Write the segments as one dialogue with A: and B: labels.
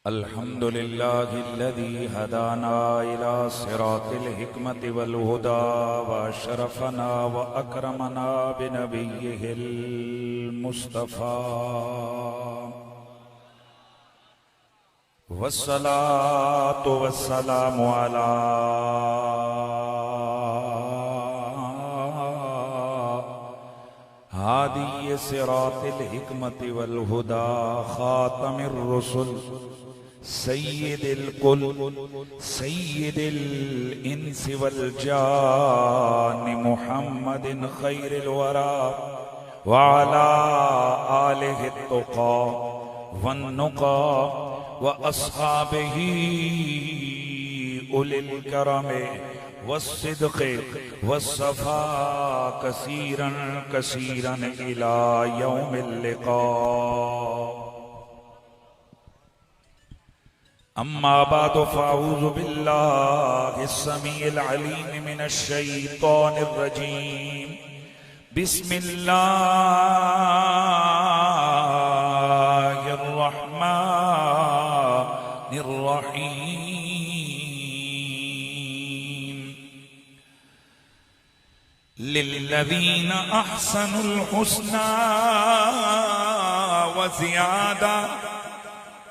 A: अल्हम्दुलिल्लाहिल्लज़ी हदाना इला सिरातिल हिकमति वल हुदा व शरफना व अकरमना बिनबिय्यिहिल मुस्तफ़ा वस्सलातु वस्सलामु अला हादी सिरातिल हिकमति वल हुदा खातमिर रसूल सय्यिदिल कुल सय्यिदिल इंसि वल जान मुहम्मदिन खैरिल वरा व अला आलिहि तुक़ा वन नुक़ा व अस्हाबिही उलिल करमे वस्सिद्क़ि वस्सफ़ा कसीरन कसीरन इला यौमिल लिक़ा। अम्मा बादु फ़अऊज़ु बिल्लाहिस समीइल अलीम मिनश शैतानिर रजीम। बिस्मिल्लाहिर रहमानिर रहीम। लिल्लज़ीना अहसनुल हुस्ना व ज़ियादा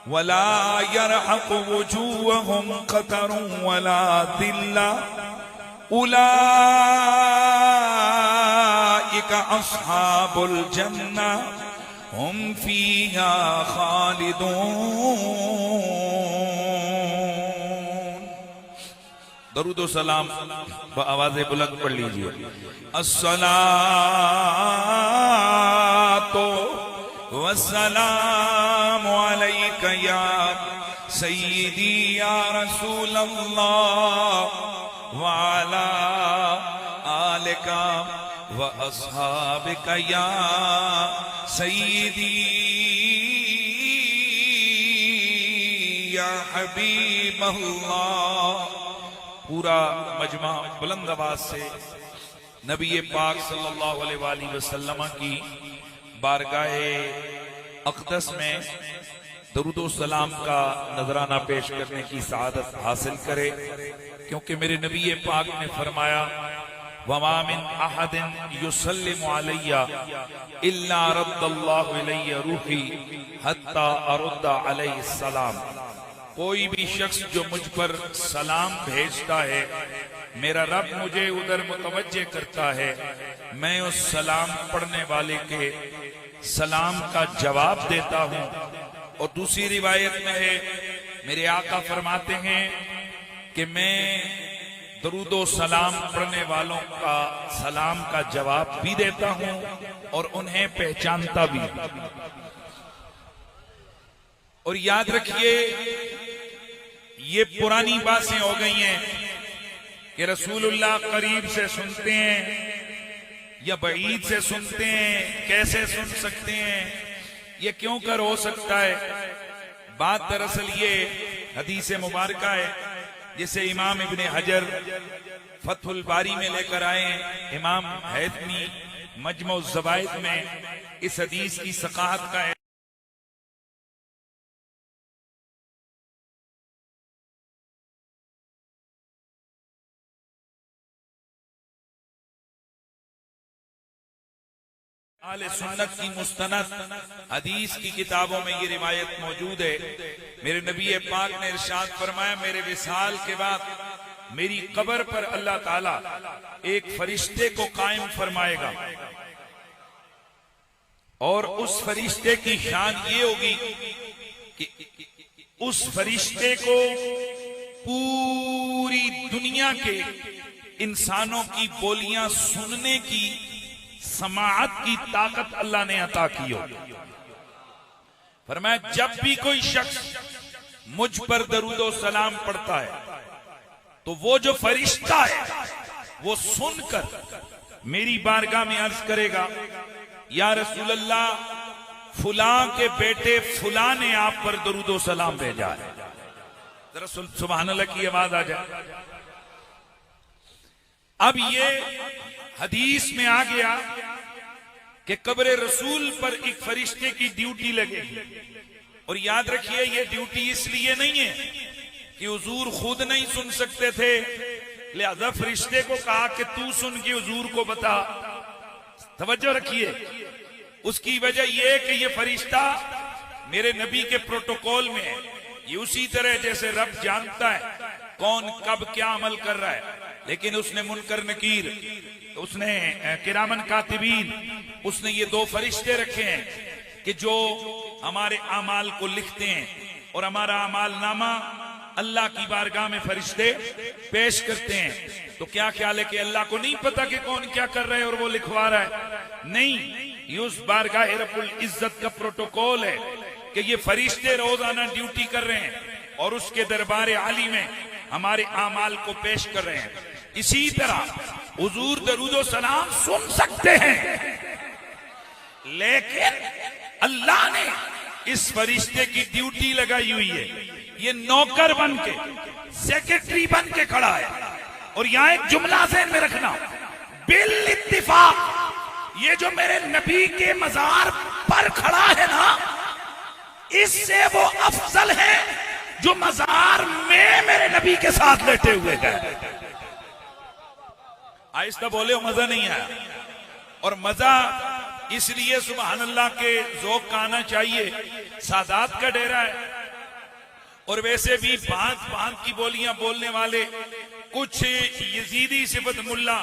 A: वला यरहक़ु वुजूहहुम क़तरुन वला ज़िल्ला उलाइका अस्हाबुल जन्नह हुम फ़ीहा ख़ालिदून। दरूद व सलाम आवाज़े बुलंद पढ़ लीजिए। अस्सलातु वस्सलामु अलैका या सय्यदी या रसूल अल्लाह व अला आलिका व अस्हाबिका या सय्यदी या हबीब अल्लाह। पूरा मजमा बुलंद आवाज से नबी पाक सल्लल्लाहु अलैहि वसल्लम की बारगाहे अक़दस में दरूद व सलाम का नजराना पेश करने की सआदत हासिल करे, क्योंकि मेरे नबी पाक ने फरमाया वमा मिन अहदिन युसल्लिमु अलैया इल्ला रद्दल्लाहु इलैया रूही हत्ता अरुद्दा अलैहि सलाम। कोई भी शख्स जो मुझ पर सलाम भेजता है, मेरा रब मुझे उधर मुतवज्जे करता है, मैं उस सलाम पढ़ने वाले के सलाम का जवाब देता हूं। और दूसरी रिवायत में है, मेरे आका फरमाते हैं कि मैं दरूदो सलाम पढ़ने वालों का सलाम का जवाब भी देता हूं और उन्हें पहचानता भी। और याद रखिए, ये पुरानी बातें हो गई हैं कि रसूलुल्लाह करीब से सुनते हैं या बईद से सुनते हैं, कैसे सुन सकते हैं, ये क्यों कर हो सकता है। बात दरअसल ये हदीस मुबारका है, जिसे इमाम इब्ने हजर फतहुल बारी में लेकर आए, इमाम हैतमी मजमू ज़वाइद में इस हदीस की सकाहत का है। आले सुन्नत की मुस्तनद हदीस की किताबों में ये रिवायत मौजूद है। मेरे नबी पाक ने इरशाद फरमाया, मेरे विसाल के बाद मेरी कब्र पर अल्लाह ताला एक फरिश्ते को कायम फरमाएगा और उस फरिश्ते की शान ये होगी कि उस फरिश्ते को पूरी दुनिया के इंसानों की बोलियां सुनने की समाअत की ताकत अल्लाह ने अता की हो। फरमाया, जब भी कोई शख्स मुझ पर दरूदो सलाम पढ़ता है तो वो जो फरिश्ता है वो सुनकर मेरी बारगाह में अर्ज करेगा, या रसूल अल्लाह, फुला के बेटे फुला ने आप पर दरूदो सलाम भेजा है। जरा सुभान अल्लाह की आवाज आ जाए। अब ये हदीस में आ गया कि कब्र रसूल पर एक फरिश्ते की ड्यूटी लगेगी और याद रखिए ये ड्यूटी इसलिए नहीं है कि हुजूर खुद नहीं सुन सकते थे, लिहाजा फरिश्ते को कहा कि तू सुन के हुजूर को बता। तवज्जो रखिए, उसकी वजह यह कि ये फरिश्ता मेरे नबी के प्रोटोकॉल में है। ये उसी तरह जैसे रब जानता है कौन कब क्या अमल कर रहा है, लेकिन उसने मुनकर नकीर, उसने किरामन कातिबीन, उसने ये दो फरिश्ते रखे हैं कि जो हमारे अमाल को लिखते हैं और हमारा अमाल नामा अल्लाह की बारगाह में फरिश्ते पेश करते हैं। तो क्या ख्याल है कि अल्लाह को नहीं पता कि कौन क्या कर रहा है और वो लिखवा रहा है? नहीं, ये उस बारगाह रब्बुल इज्जत का प्रोटोकॉल है कि ये फरिश्ते रोजाना ड्यूटी कर रहे हैं और उसके दरबार आली में हमारे आमाल को पेश कर रहे हैं। इसी तरह हुजूर दरूदो सलाम सुन सकते हैं, लेकिन अल्लाह ने इस फरिश्ते की ड्यूटी लगाई हुई है। ये नौकर बन के, सेक्रेटरी बन के खड़ा है। और यहां एक जुमला ज़हन में रखना, बिल इत्तिफाक ये जो मेरे नबी के मजार पर खड़ा है ना, इससे वो अफजल है जो मजार में मेरे नबी के साथ लेटे हुए गए। आहिस्ता बोले, मजा नहीं आया। और मजा इसलिए सुभान अल्लाह के ज़ौक़ का आना चाहिए। सादात का डेरा है और वैसे भी भांत भांत की बोलियां बोलने वाले कुछ यजीदी सिफत मुल्ला,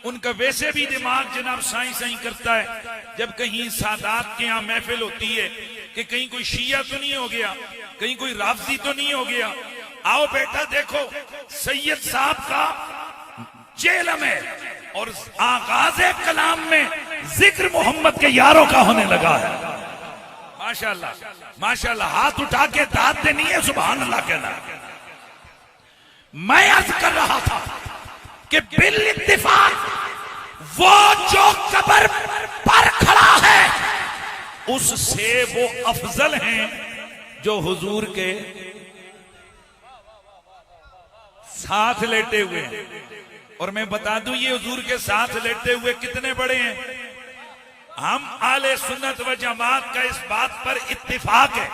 A: उनका वैसे भी दिमाग जनाब साई साई करता है जब कहीं सादात के यहाँ महफिल होती है कि कहीं कोई शिया तो नहीं हो गया, कहीं कोई राफजी तो नहीं हो गया। आओ बेटा देखो, सैयद साहब का जेल में और आगाज कलाम में जिक्र मोहम्मद के यारों का होने लगा है। माशाल्लाह माशाल्लाह, हाथ उठा के दाद देनी है, सुभान अल्लाह कहना। मैं अर्ज कर रहा था कि बिल इत्तिफाक वो जो कब्र पर खड़ा है उससे वो अफजल हैं जो हुजूर के साथ लेटे हुए हैं। और मैं बता दूं, ये हुजूर के साथ लेटे हुए कितने बड़े हैं। हम आले सुन्नत व जमात का इस बात पर इत्तिफाक है,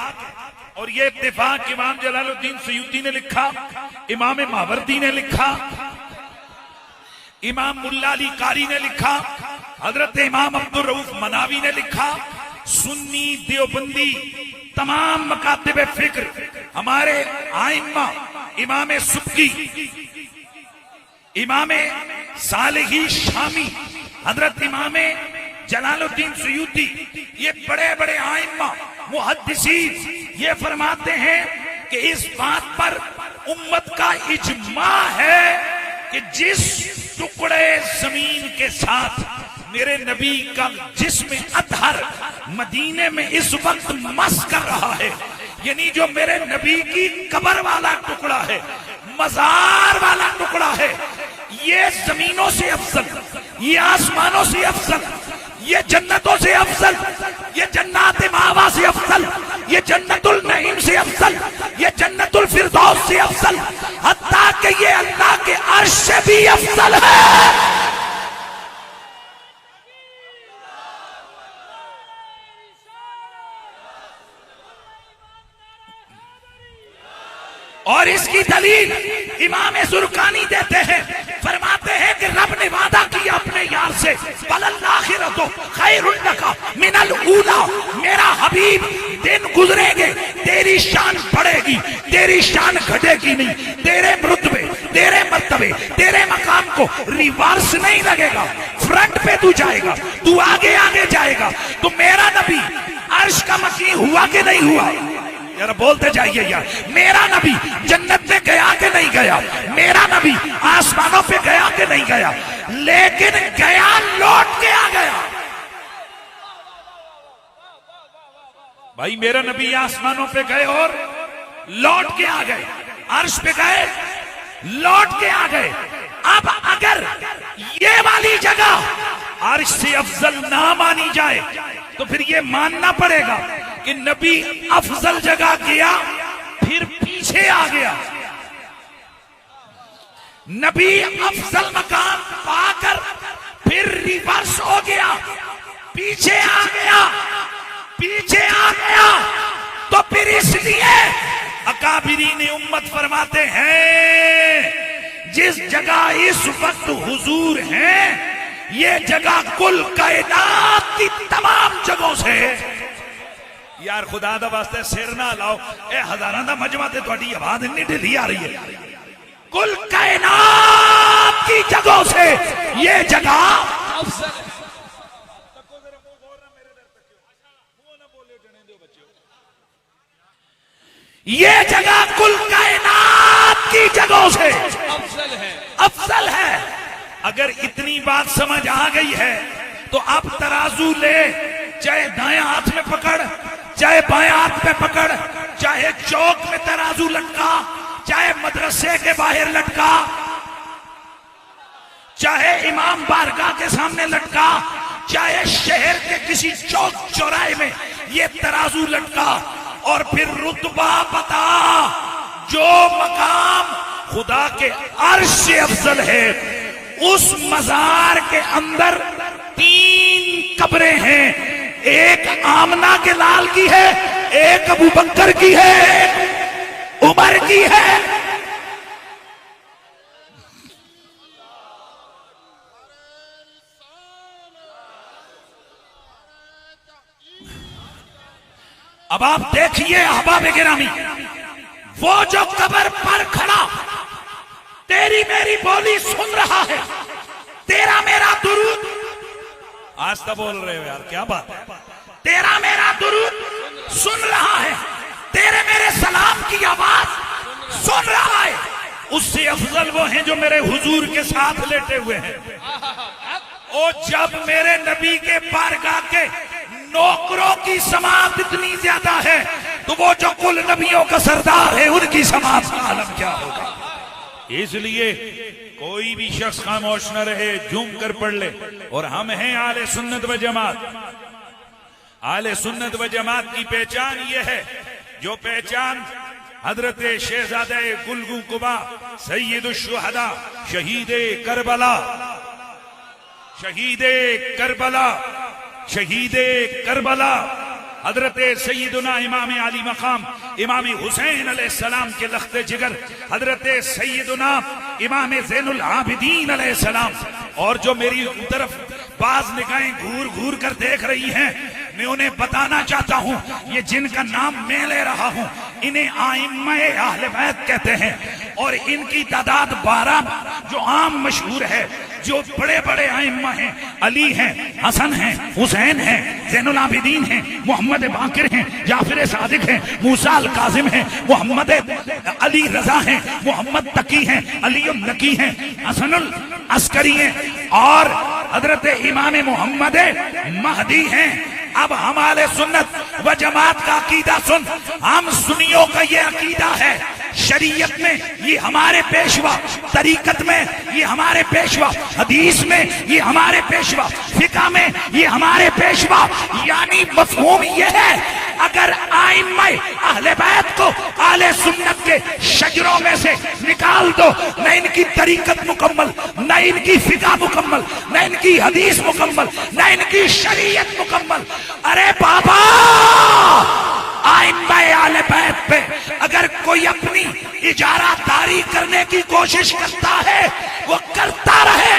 A: और ये इत्तिफाक इमाम जलालुद्दीन सयूती ने लिखा, इमाम मावरदी ने लिखा, इमाम मुल्ला अली कारी ने लिखा, हजरत इमाम अब्दुल रऊफ मनावी ने लिखा, सुन्नी देवबंदी तमाम मकातिब फिक्र, हमारे आइम्मा, इमाम सुब्की, इमाम सालिही शामी, हजरत इमाम जलालुद्दीन सयूती, ये बड़े बड़े आइम्मा मुहद्दिसीन ये फरमाते हैं कि इस बात पर उम्मत का इजमा है कि जिस टुकड़े जमीन के साथ मेरे नबी का जिस्म अतहर मदीने में इस वक्त मस कर रहा है, यानी जो मेरे नबी की कब्र वाला टुकड़ा है, मजार वाला टुकड़ा है, ये जमीनों से अफजल, ये आसमानों से अफजल, ये जन्नतों से अफजल, ये जन्नत मावा से अफजल, ये जन्नतुल नईम से अफजल, ये जन्नतुल फिरदौस से अफजल, हत्ता कि ये अल्लाह के अर्श से भी अफजल है। और इसकी दलील इमाम सुरकानी देते हैं, फरमाते हैं कि रब ने वादा किया अपने यार से, वलल्लाखिरतु खैरुल लका मिनल ऊला, मेरा हबीब दिन गुजरेंगे तेरी शान बढ़ेगी, तेरी शान घटेगी नहीं, तेरे रुतबे, तेरे मर्तबे, तेरे मकाम को रिवर्स नहीं लगेगा, फ्रंट पे तू जाएगा, तू आगे आगे जाएगा। तो मेरा नबी अर्श का मकीन हुआ कि नहीं हुआ? यार बोलते जाइए यार, मेरा नबी जन्नत में गया कि नहीं गया? मेरा नबी आसमानों पे गया कि नहीं गया? लेकिन गया, लौट के आ गया। भाई मेरा नबी आसमानों पे गए और लौट के आ गए, अर्श पे गए, लौट के आ गए। अब अगर ये वाली जगह अर्श से अफजल ना मानी जाए तो फिर ये मानना पड़ेगा कि नबी अफजल जगह गया फिर पीछे आ गया, नबी अफजल मकाम पाकर फिर रिवर्स हो गया, पीछे आ गया, पीछे आ गया, तो फिर इसलिए अकाबिरीन उम्मत फरमाते हैं जिस जगह इस वक्त हुजूर हैं ये जगह कुल कायनात की तमाम जगहों से यार खुदा दा वास्ते सिर ना लाओ ए हजारां दा मजमा ते तुहाडी आवाज इन्नी ढिली आ रही है कुल कायनात की जगहों से ये जगह ये जगह कुल कायनात की जगहों से अफजल है। अगर इतनी बात समझ आ गई है तो आप तराजू ले, चाहे दाएं हाथ में पकड़, चाहे बाएं हाथ में पकड़, चाहे चौक में तराजू लटका, चाहे मदरसे के बाहर लटका, चाहे इमाम बारगाह के सामने लटका, चाहे शहर के किसी चौक चौराहे में ये तराजू लटका, और फिर रुतबा बता जो मकाम खुदा के अर्श से अफजल है उस मजार के अंदर 3 कब्रें हैं, एक आमना के लाल की है, एक अबू बकर की है, एक उमर की है। अब आप देखिए अहबाब गिरामी, वो जो कब्र पर खड़ा तेरी मेरी बोली सुन रहा है, तेरा मेरा दुरूद, आज तक बोल रहे हो यार क्या बात है, तेरा मेरा दुरूद सुन रहा है, तेरे मेरे सलाम की आवाज सुन रहा है, उससे अफजल वो हैं जो मेरे हुजूर के साथ लेटे हुए हैं। और जब मेरे नबी के बारगाह के नौकरों की समात इतनी ज्यादा है तो वो जो कुल नबियों का सरदार है उनकी समात का आलम क्या होगा। इसलिए कोई भी शख्स खामोश न रहे, झूम कर पढ़ ले। और हम हैं आले सुन्नत व जमात। आले सुन्नत व जमात की पहचान ये है जो पहचान हजरत शहजादे गुलगू कुबा सैयदुश शुहदा शहीदे करबला, शहीदे करबला, शहीदे करबला हजरत सैयदुना इमाम अली मकाम इमाम हुसैन अलैहिस्सलाम के लख्ते जिगर हजरत सैयदुना इमाम ज़ैनुल आबिदीन अलैहिस्सलाम। और जो मेरी तरफ बाज निगाहें घूर घूर कर देख रही हैं, मैं उन्हें बताना चाहता हूं, ये जिनका नाम मैं ले रहा हूं इन्हें आइम्मा-ए अहले बैत कहते हैं। और इनकी तादाद 12 जो आम मशहूर है, जो बड़े बड़े आइम्मा हैं, अली हैं, हसन हैं, हुसैन हैं, ज़ैनुल आबिदीन हैं, मोहम्मद बाकिर हैं, जाफर सादिक हैं, मूसा अल काजिम हैं, मोहम्मद अली रजा हैं, मोहम्मद तकी हैं, अली नकी हैं, हसनुल अस्करी हैं और हजरत इमाम मोहम्मद महदी हैं। अब हमारे सुन्नत व जमात का अकीदा सुन, हम सुन्नियों का ये अकीदा है, शरीयत में ये हमारे पेशवा, तरीकत में ये हमारे पेशवा, हदीस में ये हमारे पेशवा, फिका में ये हमारे पेशवा। यानी मफहूम ये है, अगर आइम्मा अहले बैत को आले सुन्नत के शजरों में से निकाल दो, न इनकी तरीकत मुकम्मल, न इनकी फिका मुकम्मल, न इनकी हदीस मुकम्मल, न इनकी शरीयत मुकम्मल। अरे बाबा, आइम्मा अहले बैत पे अगर कोई अपनी इजारादारी करने की कोशिश करता है वो करता रहे।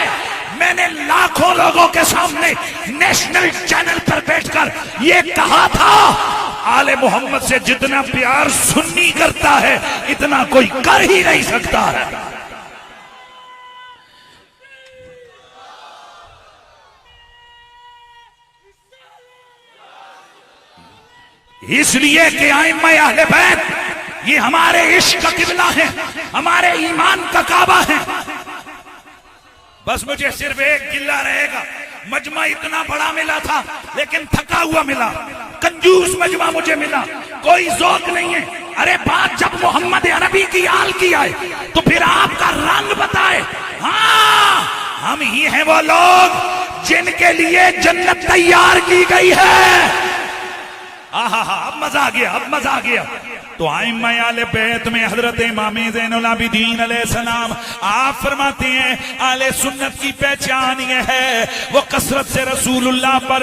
A: मैंने लाखों लोगों के सामने नेशनल चैनल पर बैठकर ये कहा था, आले मोहम्मद से जितना प्यार सुन्नी करता है इतना कोई कर ही नहीं सकता है। इसलिए कि आइम्मा अहले बैत ये हमारे इश्क का किबला है, हमारे ईमान का काबा है। बस मुझे सिर्फ एक गिल्ला रहेगा, मजमा इतना बड़ा मिला था लेकिन थका हुआ मिला, कंजूस मजमा मुझे मिला, कोई ज़ौक़ नहीं है। अरे बात जब मोहम्मद अरबी की आल की आए तो फिर आपका रंग बताए। हाँ, हम ही हैं वो लोग जिनके लिए जन्नत तैयार की गई है। आहा, अब मजा आ गया, अब मजा आ गया। तो आइम्मा आले बैत में हजरत इमाम ज़ैनुल आबिदीन अलैहिस्सलाम आप फरमाते हैं आले सुन्नत की पहचान ये है वो कसरत से रसूलुल्लाह पर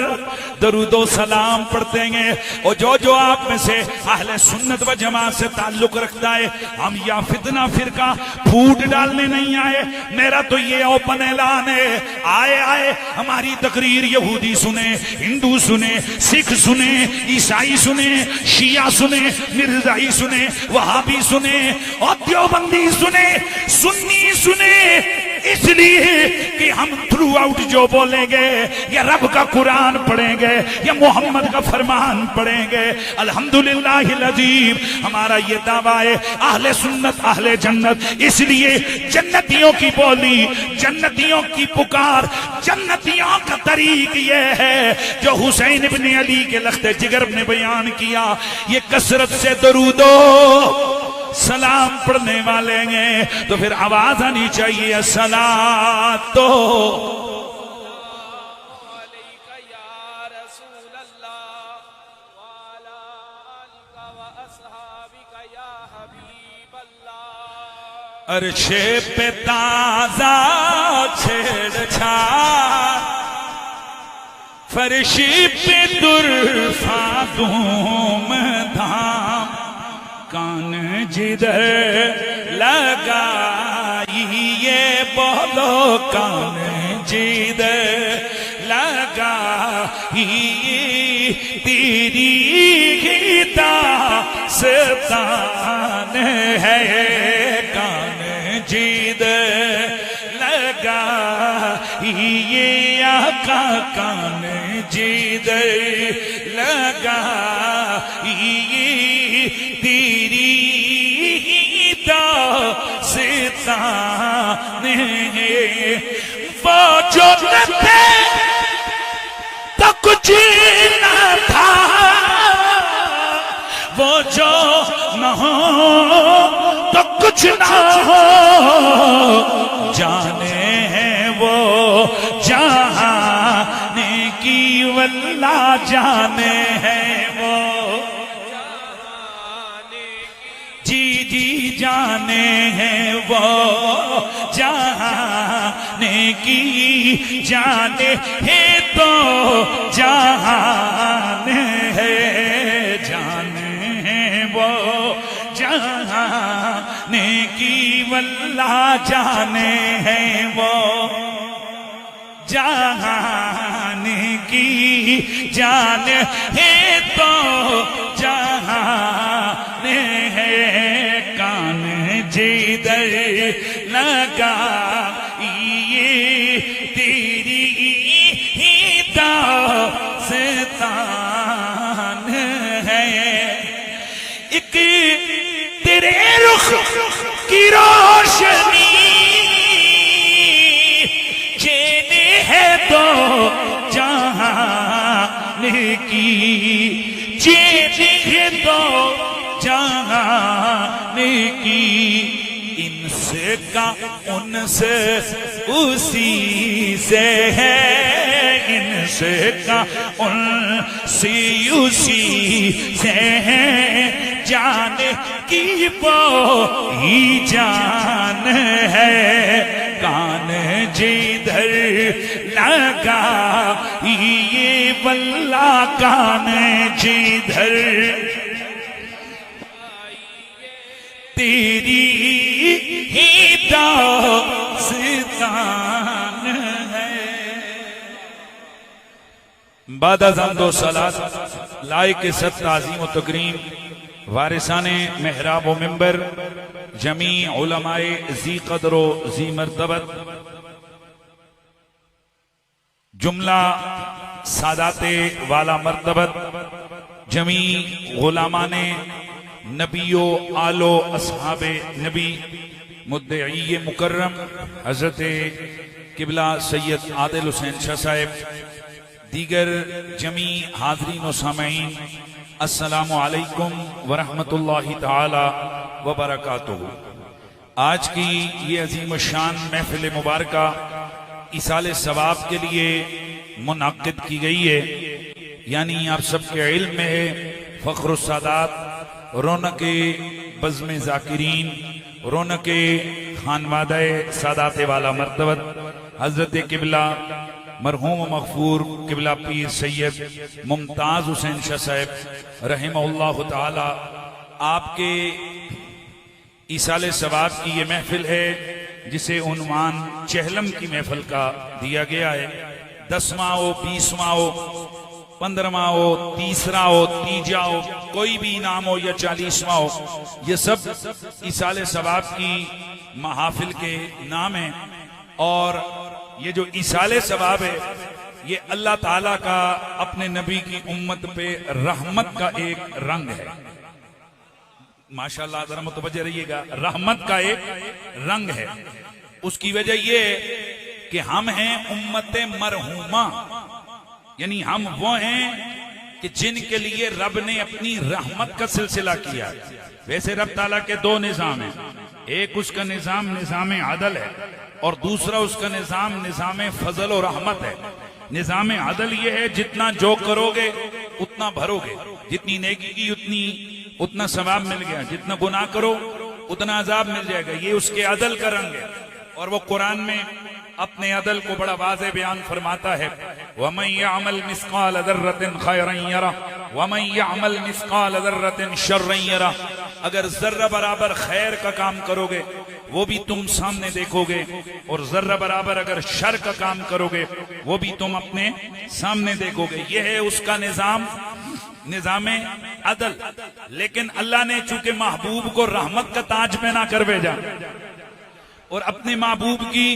A: दरूदो सलाम पढ़ते हैं। और जो आप में से अहले सुन्नत व जमात से ताल्लुक रखता है, हम या फितना फिरका फूट डालने नहीं आए, मेरा तो ये ओपन ऐलान है, आए आए हमारी तकरीर यहूदी सुने, हिंदू सुने, सिख सुने, ईसाई सुने, शिया सुने, मिर्जाई सुने, वहाबी सुने और देवबंदी सुने, सुन्नी सुने, इसलिए कि हम थ्रू आउट जो बोलेंगे या रब का कुरान पढ़ेंगे या मोहम्मद का फरमान पढ़ेंगे। अल्हम्दुलिल्लाहिल अज़ीम हमारा ये दावा है अहले सुन्नत अहले जन्नत। इसलिए जन्नतियों की बोली, जन्नतियों की पुकार, जन्नतियों का तरीक ये है जो हुसैन इब्न अली के लख्ते जिगर ने बयान किया। ये कसरत से दरूदो सलाम पढ़ने वाले हैं तो फिर आवाज आनी चाहिए अस्सलातो अलैका या रसूल अल्लाह वाला अलका व अस्हाबिका या हबीब अल्लाह। अर्शे पे ताजा छेड़छाड़, फर्शी पे दुर्फा धूम धाम, कान जिधर लगाई ये बोलो कान जिधर लगाई तेरी ही दास्तान है, कान जिधर लगाई ये आका कान जिधर लगाई तेरी दास्तान है। वो जो न थे तो कुछ न था, वो जो न हो तो कुछ न हो, जाने हैं वो जाने की वल्लाह जाने हैं वो, जी जाने हैं वो जाने की जाने है तो जाने है, जाने हैं वो जाने की वल्लाह जाने हैं वो, जाने की जाने है तो जाने है, कान जिधर लगा ये तेरी ही दास्तान है। एक तेरे रुख की रोशनी चेने है तो जाने की, चेने है तो जाने की, इनसे का उनसे उसी से है, इनसे का उनसे उसी से है, जाने की वो ही जान है, कान जिधर लगा ये वल्ला कान जिधर तेरी ही दास्तान है। बाद अज़ान दो सलात लायक सत ताज़ीम व तकरीम वारिसाने मेहराब व मिंबर जमी उलमाए जी कदरो जी मर्तबत जुमला सादाते वाला मर्तबत जमी गुलामाने नबियो आलो असहाबे नबी मुद्दई मुकर्रम हजरत किबला सैयद आदिल हुसैन शाह साहब, दीगर जमी हाजरीन व सामईन अस्सलामु अलैकुम व रहमतुल्लाहि ताला व बरकातुहू। आज की ये अजीम शान महफिल मुबारका इसाले सवाब के लिए मुनाकिद की गई है, यानी आप सबके इल्म में है फ़ख्रुस सादात रौनक बज़्म ज़ाकिरीन, रौनक खानवादा सादात वाला मर्तबत हजरत किबला मरहूम मगफूर किबला पीर सैयद मुमताज हुसैन शाह साहब रहमहुल्लाह ताला, आपके इसाले सवाब की ये महफिल है जिसे उन्वान चहलम की महफिल का दिया गया है। 10वां हो, 20वां हो, 15वां हो, 30वां हो, तीजा हो, कोई भी इनाम हो या 40वां हो, ये सब इसाले सवाब की महाफिल के नाम है। और ये जो इसाले सवाब है ये अल्लाह ताला का अपने नबी की उम्मत पे रहमत का एक रंग है। माशाअल्लाह, जरा मुतवज्जह रहिएगा, रहमत का एक रंग है। उसकी वजह ये है कि हम हैं उम्मते मरहूमा, यानी हम वो हैं कि जिनके लिए रब ने अपनी रहमत का सिलसिला किया। वैसे रब ताला के दो निजाम हैं, एक उसका निजाम निजाम अदल है और दूसरा उसका निजाम निजाम फजल और रहमत है। निजाम अदल ये है जितना जो करोगे उतना भरोगे, जितनी नेकी की उतना सवाब मिल गया, जितना गुनाह करो उतना अजाब मिल जाएगा। ये उसके अदल का रंग है। और वो कुरान में अपने अदल को बड़ा वाज़ेह बयान फरमाता है, वमन यअमल मिस्काल ज़र्रतिन खैरन यरा वमन यअमल मिस्काल ज़र्रतिन शर्रन यरा। अगर जर्रा बराबर खैर का काम करोगे वो भी तुम सामने देखोगे, और जर्रा बराबर अगर शर का काम करोगे वो भी तुम अपने सामने देखोगे। यह है उसका निजाम, निजामे अदल। लेकिन अल्लाह ने चूंकि महबूब को रहमत का ताज पहना कर भेजा और अपने महबूब की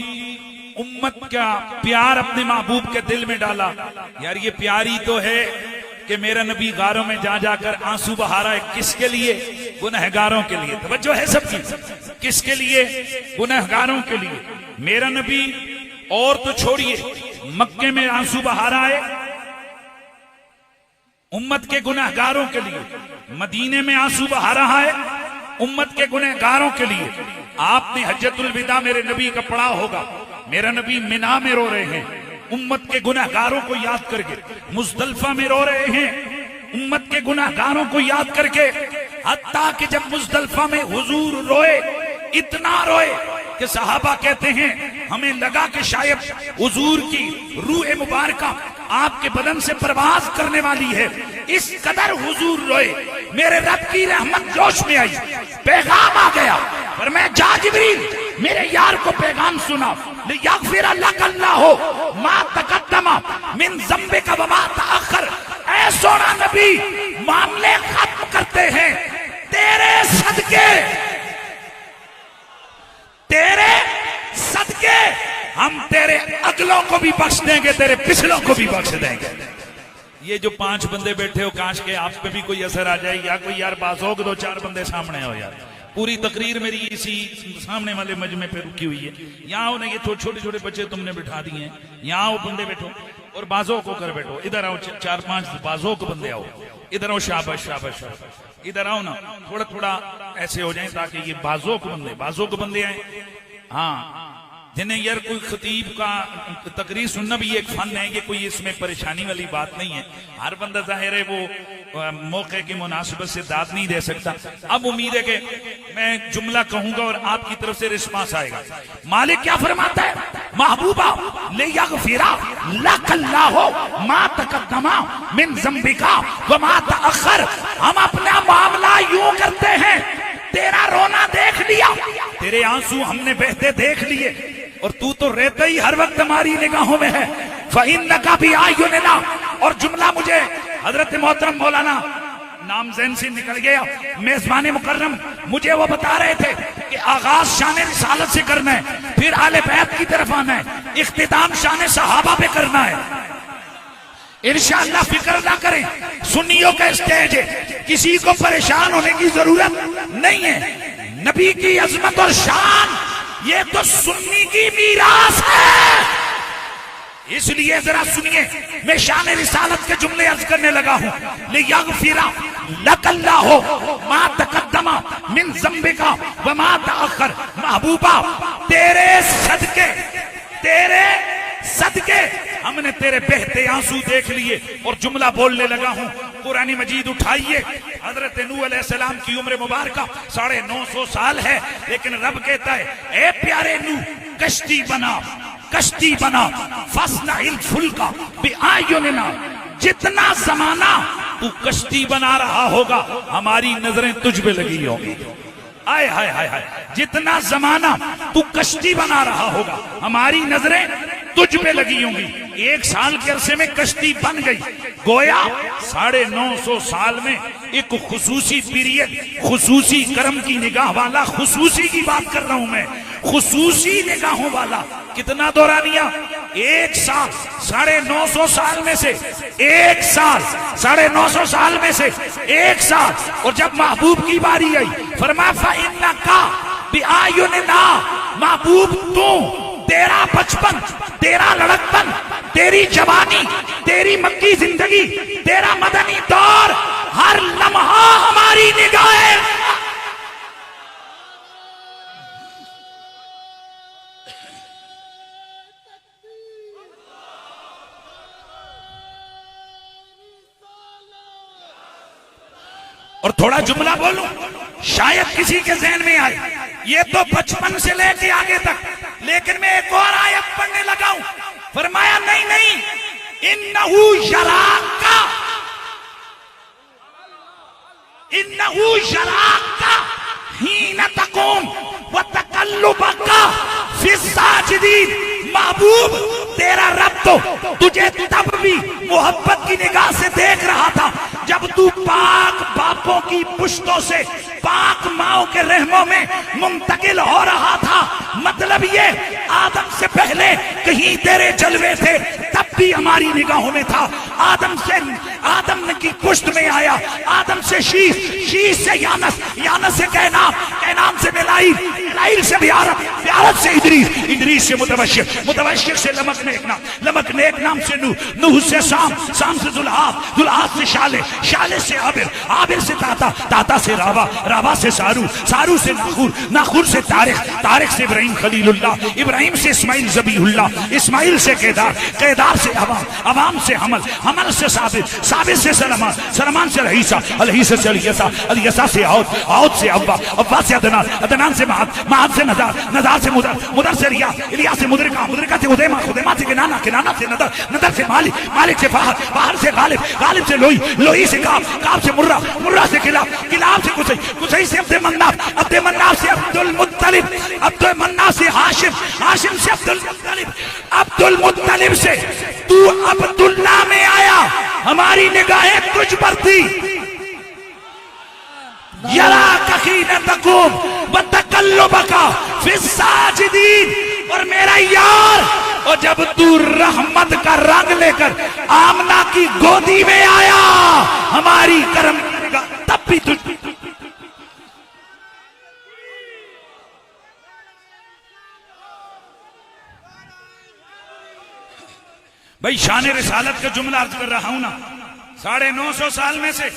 A: उम्मत का प्यार अपने महबूब के दिल में डाला, यार ये प्यारी तो है कि मेरा नबी गारों में जा जाकर आंसू बहा रहा है। किसके लिए? गुनहगारों के लिए। तवज्जो है सबकी, किसके लिए? गुनहगारों के लिए। मेरा नबी और तो छोड़िए, मक्के में आंसू बहा रहा है उम्मत के गुनहगारों के लिए, मदीने में आंसू बहा रहा है उम्मत के गुनहगारों के लिए। आपने हज्जतुल विदा मेरे नबी का पढ़ा होगा, मेरा नबी मिना में रो रहे हैं उम्मत के गुनहगारों को याद करके, मुज़दलिफा में रो रहे हैं उम्मत के गुनहगारों को याद करके। हत्ता कि जब मुज़दलिफा में हुजूर रोए, इतना रोए कि सहाबा कहते हैं हमें लगा कि शायद हुजूर की रूह मुबारका आपके बदन से परवाज करने वाली है। इस कदर हुजूर रोए, मेरे रब की रहमत जोश में आई, पैगाम आ गया। पर मैं जा जिब्रील, मेरे यार को पैगाम सुना, लियग़फ़िर लकल्लाहु मा तक़द्दमा मिन ज़म्बिका व मा तअख़्ख़र। ऐ सोना नबी, मामले खत्म करते हैं तेरे सदके, तेरे सदके हम तेरे अगलों को भी बख्श देंगे, तेरे पिछलों को भी बख्श देंगे। ये जो 5 बंदे बैठे हो, काश के आप पे भी कोई असर आ जाए, या कोई यार बाज़ोग 2-4 बंदे सामने हो यार। पूरी तकरीर मेरी इसी सामने वाले मजमे पे रुकी हुई है। यहाँ हो ना, ये छोटे छोटे बच्चे तुमने बिठा दिए हैं, यहाँ हो बंदे बैठो और बाजों को कर बैठो। इधर आओ, 4-5 बाजों को बंदे आओ, इधर आओ, शाबाश शाबाश शाबाश, इधर आओ ना, थोड़ा थोड़ा ऐसे हो जाए ताकि ये बाजों को बंदे आए। हाँ, जिन्हें यार कोई खतीब का तकरीर सुनना भी एक फन है, ये कोई इसमें परेशानी वाली बात नहीं है। हर बंदा जाहिर है वो मौके की मुनासिबत से दाद नहीं दे सकता। अब उम्मीद है कि मैं जुमला कहूंगा और आपकी तरफ से रिस्पांस आएगा। मालिक क्या फरमाता है? महबूबा लियग़फ़िरा लकल्लाहु मा तक़द्दमा मिन ज़म्बिका व मा तअख़्ख़र। हम अपना मामला यूं करते हैं, तेरा रोना देख लिया, तेरे आंसू हमने बहते देख लिए, और तू तो रहते ही हर वक्त हमारी निगाहों में है। फ़इन्नका बिअयुनिना। और जुमला मुझे हजरत मोहतरम मौलाना नाम ज़हन से निकल गया, मेजबान मुकर्रम मुझे वो बता रहे थे कि आगाज शान रिसालत से करना है, फिर आले बैत की तरफ आना है, इख्तिताम शान सहाबा पे करना है। इंशाअल्लाह फिक्र ना करें, सुन्नियों का स्टेज है, किसी को परेशान होने की जरूरत नहीं है। नबी की अजमत और शान ये तो सुन्नी की मीरास है। इसलिए जरा सुनिए, मैं शान रिसालत के जुमले अर्ज करने लगा हूं। लियग़फ़िरा लकल्लाहु मा तक़द्दमा मिन ज़म्बिका व मा तअख़्ख़र। महबूबा तेरे सदके हमने तेरे बहते आंसू देख लिए। और जुमला बोलने लगा हूं, कुरान मजीद उठाइए, हजरत नूह अलैहिस्सलाम की उम्र मुबारक 950 साल है, लेकिन रब कहता है ए प्यारे नूह कश्ती बना, कश्ती बना, फस्नाइल फुल्का बिआयुनिना, जितना जमाना तू कश्ती बना रहा होगा हमारी नजरें तुझ पे लगी होंगी। आय हाय हाय हाय, जितना जमाना तू कश्ती बना रहा होगा हमारी नजरें तुझ पे लगी होंगी। 1 साल के अरसे में कश्ती बन गई, गोया 950 साल में एक खुसूसी पीरियड, खुसूसी करम की निगाह वाला, खुसूसी की बात कर रहा हूं मैं, खुसूसी निगाहों वाला। कितना दौरानिया? 1 साल 950 साल में से 1 साल, 950 साल में से 1 साल। और जब महबूब की बारी आई फरमाया फइन्नका बिआयुनिना, महबूब तू, तेरा बचपन, तेरा लड़कपन, तेरी जवानी, तेरी मक्की जिंदगी, तेरा मदनी दौर, हर लम्हा हमारी निगाहें। और थोड़ा जुमला बोलूं, शायद किसी के ज़हन में आए, ये तो बचपन से लेके आगे तक, लेकिन मैं एक और आयत पढ़ने लगा हूं। फरमाया नहीं नहीं, इन्नहु यराका, इन्नहु यराका हीना तकूम व तकल्लुबका फिस्साजिदीन। महबूब तेरा रब तो तुझे तब भी मोहब्बत की निगाह से देख रहा था जब तू पाक बापों की पुश्तों से पाक माओं के रहमों में मुंतकिल हो रहा था। मतलब ये आदम से पहले कहीं तेरे जलवे थे, तब भी हमारी निगाहों में था। आदम की पुश्त में आया, आदम से शीश, शीश से यानस, यानस से कैनान, कैनान से मिलाइल, मिलाइल से बियारत, बियारत से इदरीस, इदरीस से मुतवश्शिर, मुतवश्शिर से लमक नेक नाम, लमक नेक नाम से नूह, नूह से शाम, शाम से जुल्हाद, जुल्हाद से शाले, शाले से आबिर, आबिर से ताता, ताता से रावा, रावा से सारू, सारू से नाखूर, नाखूर से तारिक, तारिक से इब्राहिम खलीलुल्लाह, इब्राहिम से इस्माइल ज़बीहुल्लाह, इस्माइल से केदार, केदार से अवाम, अवाम से हमल, हमल से साबित, साबित से सलमान, सलमान से रहीसा, अलहीसा से अलियसा, अलियसा से औद, औद से अव्वा, अव्वा से अदनान, अदनान से महाद, महाद से नदार, नदार से मुदर, मुदर से रिया, इलिया से मुदरिका, मुदरिका से उदैमा, उदैमा से किनाना, किनाना से नदर, नदर से मालिक, मालिक से फाहर, फाहर से गालिब, गालिब से लोई, लोई से काब, काब से मुर्रा, मुर्रा से किलाब, किलाब से कुसई, कुसई से अब्दे मन्नाफ, अब्दे मन्नाफ से अब्दुल मुत्तलिब, अब्दुल मन्नाफ से हाशिम, हाशिम से अब्दुल मुत्तलिब, अब्दुल मुत्तलिब से तू अब्दुल्ला में आया, हमारी निगाहें तुझ पर थी। यरा कखीना तकूम व तकल्लुबका फिस्साजिदीन, और मेरा यार, और जब तू रहमत का रंग लेकर आमना की गोदी में आया, हमारी करम तब भी तुझ। भाई शान रिसालत का जुमला अर्ज कर रहा हूं ना, 950 साल में से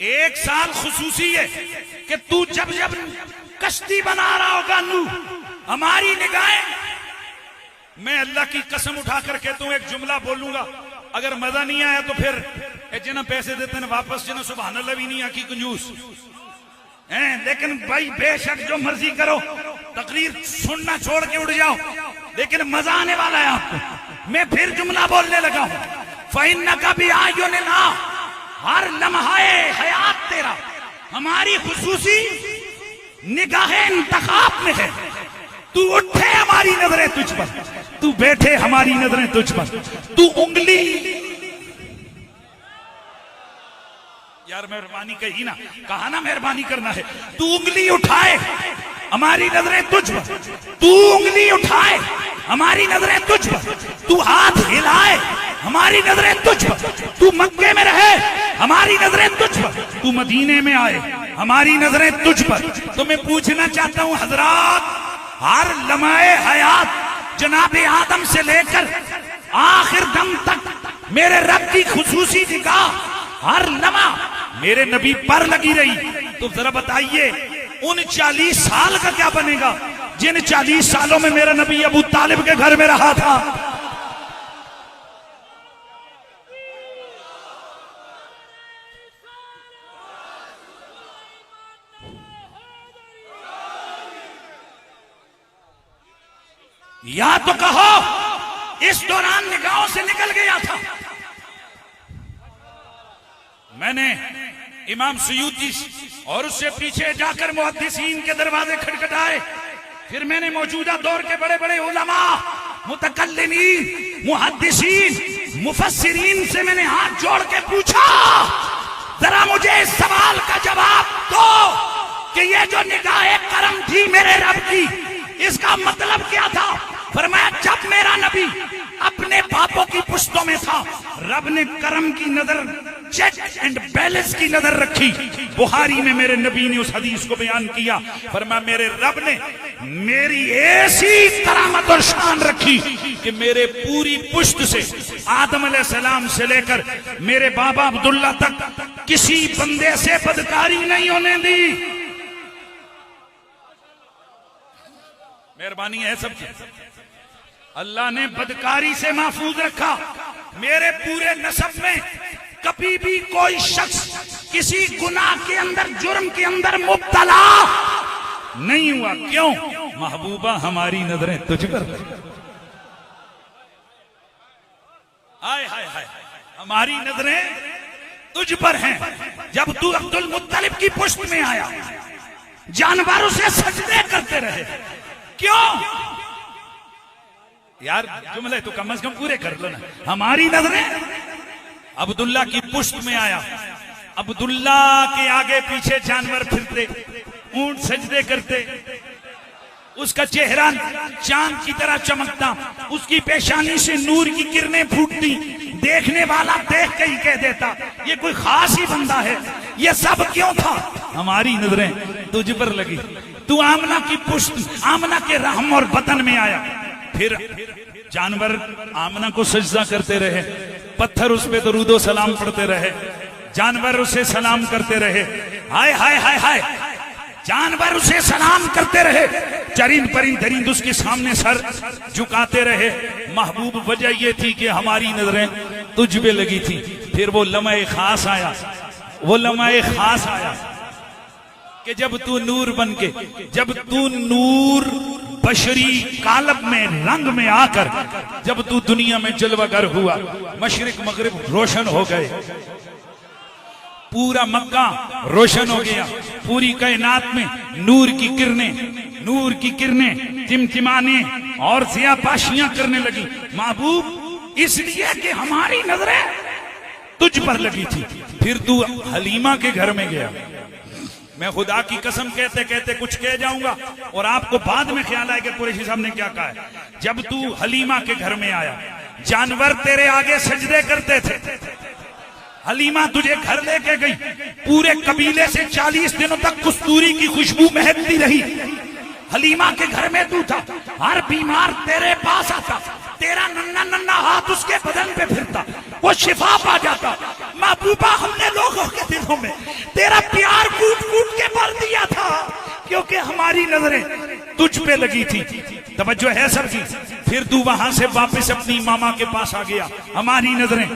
A: 1 साल खुसूसी है कि तू जब जब कश्ती बना रहा होगा नूह, हमारी निगाहें। मैं अल्लाह की कसम उठा कर कहता हूं, एक जुमला बोलूंगा, अगर मजा नहीं आया तो फिर जिन्हें पैसे देते हैं वापस, जिन्हें सुभान अल्लाह भी नहीं आकी कंजूस हैं। लेकिन भाई बेशक जो मर्जी करो, तकरीर सुनना छोड़ के उड़ जाओ, लेकिन मजा आने वाला है आपको। मैं फिर जुमला बोलने लगा हूं, फइन्नका बिआयुनिना, हर लम्हाए हयात तेरा हमारी खुसूसी निगाहें इंतखाब में है। तू उठे हमारी नजरें तुझ पर, तू बैठे हमारी नजरें तुझ पर, तू उंगली, यार मेहरबानी कही ना, कहा ना मेहरबानी करना है, तू उंगली उठाए हमारी नजरें तुझ पर, तू उंगली उठाए हमारी नजरें तुझ पर, तू हाथ हिलाए हमारी नजरें तुझ पर, तू मक्के में रहे हमारी नजरें तुझ पर, तू मदीने में आए हमारी नजरें तुझ पर। तो मैं पूछना चाहता हूं हजरात, हर लम्हे हयात जनाबे आदम से लेकर आखिर दम तक मेरे रब की खुसूसी निगाह हर लम्हा मेरे नबी पर लगी रही। तो जरा बताइए उन 40 साल का क्या बनेगा जिन 40 सालों में मेरा नबी अबू तालिब के घर में रहा था। या तो कहो इस दौरान निगाहों से निकल गया था। मैंने इमाम सुयूती और उससे पीछे जाकर मुहद्दिसीन के दरवाजे खटखटाए। फिर मैंने मौजूदा दौर के बड़े बड़े उलमा, मुतकल्लिमीन, मुहद्दिसीन, मुफस्सिरीन से मैंने हाथ जोड़ के पूछा, जरा मुझे इस सवाल का जवाब दो कि ये जो निगाहे करम थी मेरे रब की, इसका मतलब क्या था? फरमाया, जब मेरा नबी अपने बापों की पुश्तों में था, रब ने करम की नजर, चेक एंड बैलेंस की नजर रखी। बुखारी में मेरे नबी ने उस हदीस को बयान किया। फरमाया, मेरे रब ने मेरी ऐसी करामत और शान रखी कि मेरे पूरी पुश्त से आदम अलैहिस्सलाम से लेकर मेरे बाबा अब्दुल्ला तक किसी बंदे से बदकारी नहीं होने दी। मेहरबानी है सबकी। अल्लाह ने बदकारी से महफूज रखा। मेरे पूरे नसब में कभी भी कोई शख्स किसी गुनाह के अंदर, जुर्म के अंदर मुब्तला नहीं हुआ। क्यों? महबूबा हमारी नजरें तुझ पर। हाय हाय हाय, हमारी नजरें तुझ पर हैं। जब तू अब्दुल मुत्तलिब की पुश्त में आया, जानवर उसे सजदे करते रहे। क्यों? यार जुमले तो कम से कम पूरे कर लो ना। हमारी नजरें अब्दुल्ला की पुश्त में आया, अब्दुल्ला के आगे पीछे जानवर फिरते, ऊंट सजदे करते, उसका चेहरा चांद की तरह चमकता, उसकी पेशानी से नूर की किरणें फूटती, देखने वाला देख के ही कह देता ये कोई खास ही बंदा है। ये सब क्यों था? हमारी नजरें तुझ पर लगी। तू आमना की पुश्त, आमना के रहम और बदन में आया। फिर जानवर आमना को सजदा करते रहे, पत्थर उस पे दरूदो सलाम पढ़ते रहे, जानवर उसे सलाम करते रहे। हाय हाय हाय हाय, जानवर उसे सलाम करते रहे, चरिंद परिंद दरिंद उसके सामने सर झुकाते रहे। महबूब वजह यह थी कि हमारी नजरें तुझ पे लगी थी। फिर वो लम्हे खास आया, वो लम्हे खास आया कि जब तू नूर बन के, जब तू नूर बशरी कालब में, रंग में आकर जब तू दुनिया में जलवागर हुआ, मशरिक मगरिब रोशन हो गए, पूरा मक्का रोशन हो गया, पूरी कायनात में नूर की किरणें, नूर की किरणें टिमटिमाने और ज़ियापाशियां करने लगी। महबूब इसलिए कि हमारी नजरें तुझ पर लगी थी। फिर तू हलीमा के घर में गया। मैं खुदा की कसम कहते कहते कुछ कह जाऊंगा और आपको बाद में ख्याल आएगा कुरैशी साहब ने क्या कहा है। जब तू हलीमा के घर में आया, जानवर तेरे आगे सजदे करते थे, हलीमा तुझे घर लेके गई, पूरे कबीले से 40 दिनों तक कस्तूरी की खुशबू महकती रही। हलीमा के घर में तू था, हर बीमार तेरे पास आता, तेरा नन्ना नन्ना हाथ उसके बदन पे फिरता, वो शिफा पा जाता। महबूबा, हमने लोगों के दिलों में तेरा प्यार कूट कूट के भर दिया था, क्योंकि हमारी नजरें तुझ पे लगी थी। तवज्जो है सबकी। फिर तू वहां से वापस अपनी मामा के पास आ गया, हमारी नजरें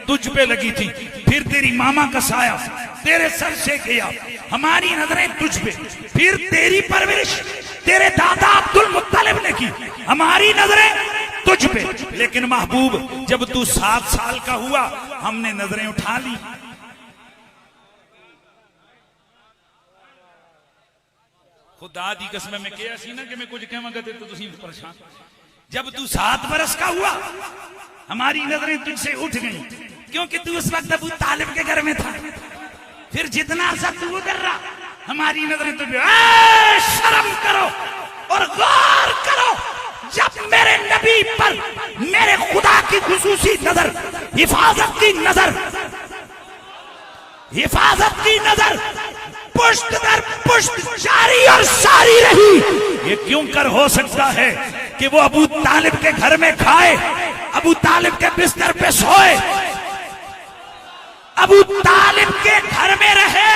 A: तुझ पे लगी थी। फिर तेरी मामा का साया तेरे सर से गया, हमारी नजरें तुझ पे। फिर तेरी परवरिश तेरे दादा अब्दुल मुत्तलिब ने की, हमारी नजरें तुझ पे। लेकिन महबूब, जब तू 7 साल का हुआ, हमने नजरें उठा ली। खुदा दी कसम में कहा सी ना कि मैं कुछ कहवांगा ते तो तुसीं परेशान। जब तू 7 बरस का हुआ, हमारी नजरें तुझसे उठ गईं, क्योंकि तू उस वक्त अबू तालिब के घर में था। फिर जितना अर्सा तू उधर रहा, हमारी नजरें तुझे। शर्म करो और गौर करो, जब मेरे नबी पर मेरे खुदा की खुसूसी नजर, हिफाजत की नजर, हिफाजत की नजर पुष्ट दर पुष्ट जारी और सारी रही। ये क्यों कर हो सकता है कि वो अबू तालिब के घर में खाए, अबू तालिब के बिस्तर पे सोए, अबू तालिब के घर में रहे,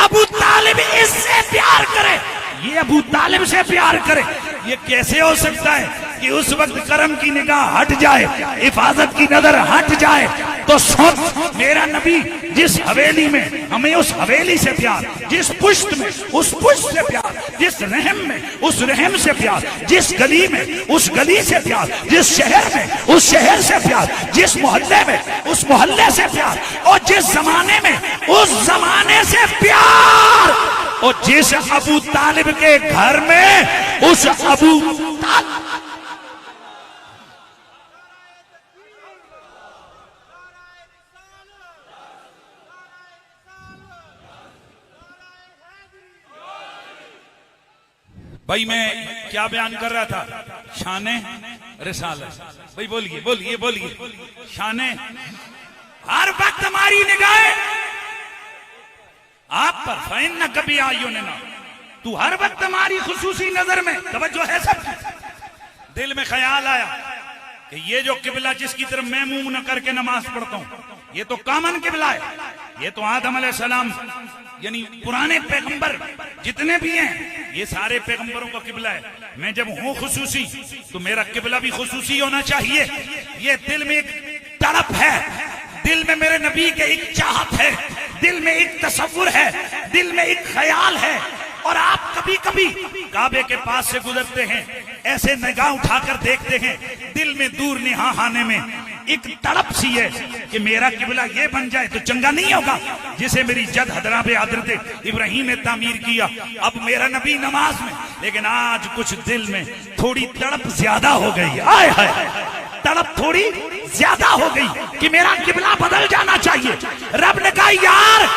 A: अबू तालिब इससे प्यार करे, ये अबू तालिब से प्यार करे। ये कैसे हो सकता है कि उस वक्त करम की निगाह हट जाए, हिफाजत की नजर हट जाए,
B: तो सुन, मेरा नबी जिस हवेली में, हमें उस हवेली से प्यार, जिस पुश्त में उस पुश्त से प्यार, जिस रहम में उस रहम से प्यार, जिस गली में उस गली से प्यार, जिस शहर में उस शहर से प्यार, जिस मोहल्ले में उस मोहल्ले से प्यार, और जिस जमाने में उस जमाने से प्यार, और जिस अबू तालिब के घर में उस अबू तालिब।
A: भाई मैं क्या बयान कर रहा था? शाने रिसालत। भाई बोलिए बोलिए बोलिए। शाने, हर वक्त हमारी निगाहें आप पर, फैन न कभी आइयो ने ना, तू हर वक्त हमारी खुसूसी नजर में, तवज्जो है सब। दिल में ख्याल आया कि ये जो किबला जिसकी तरफ मैं मुंह न करके नमाज पढ़ता हूं, ये तो कॉमन किबला है, ये तो आदम अलैहिस्सलाम यानी पुराने पैगंबर जितने भी हैं, ये सारे पैगंबरों का किबला है। मैं जब हूं खुसूसी तो मेरा किबला भी खुसूसी होना चाहिए। ये दिल में एक तड़प है, दिल में मेरे नबी के एक चाहत है, दिल में एक तसव्वुर है, दिल में एक ख्याल है। और आप कभी कभी काबे के पास से गुजरते हैं, ऐसे निगाह उठाकर देखते हैं, दिल में दूर निगाह आने में एक तड़प सी है कि मेरा किबला ये बन जाए तो चंगा नहीं होगा, जिसे मेरी जद हजरत हजरत इब्राहिम ने तामीर किया। अब मेरा नबी नमाज में, लेकिन आज कुछ दिल में थोड़ी तड़प ज्यादा हो गई। आय हाय, तड़प थोड़ी ज्यादा हो गई कि मेरा किबला बदल जाना चाहिए। रब ने कहा यार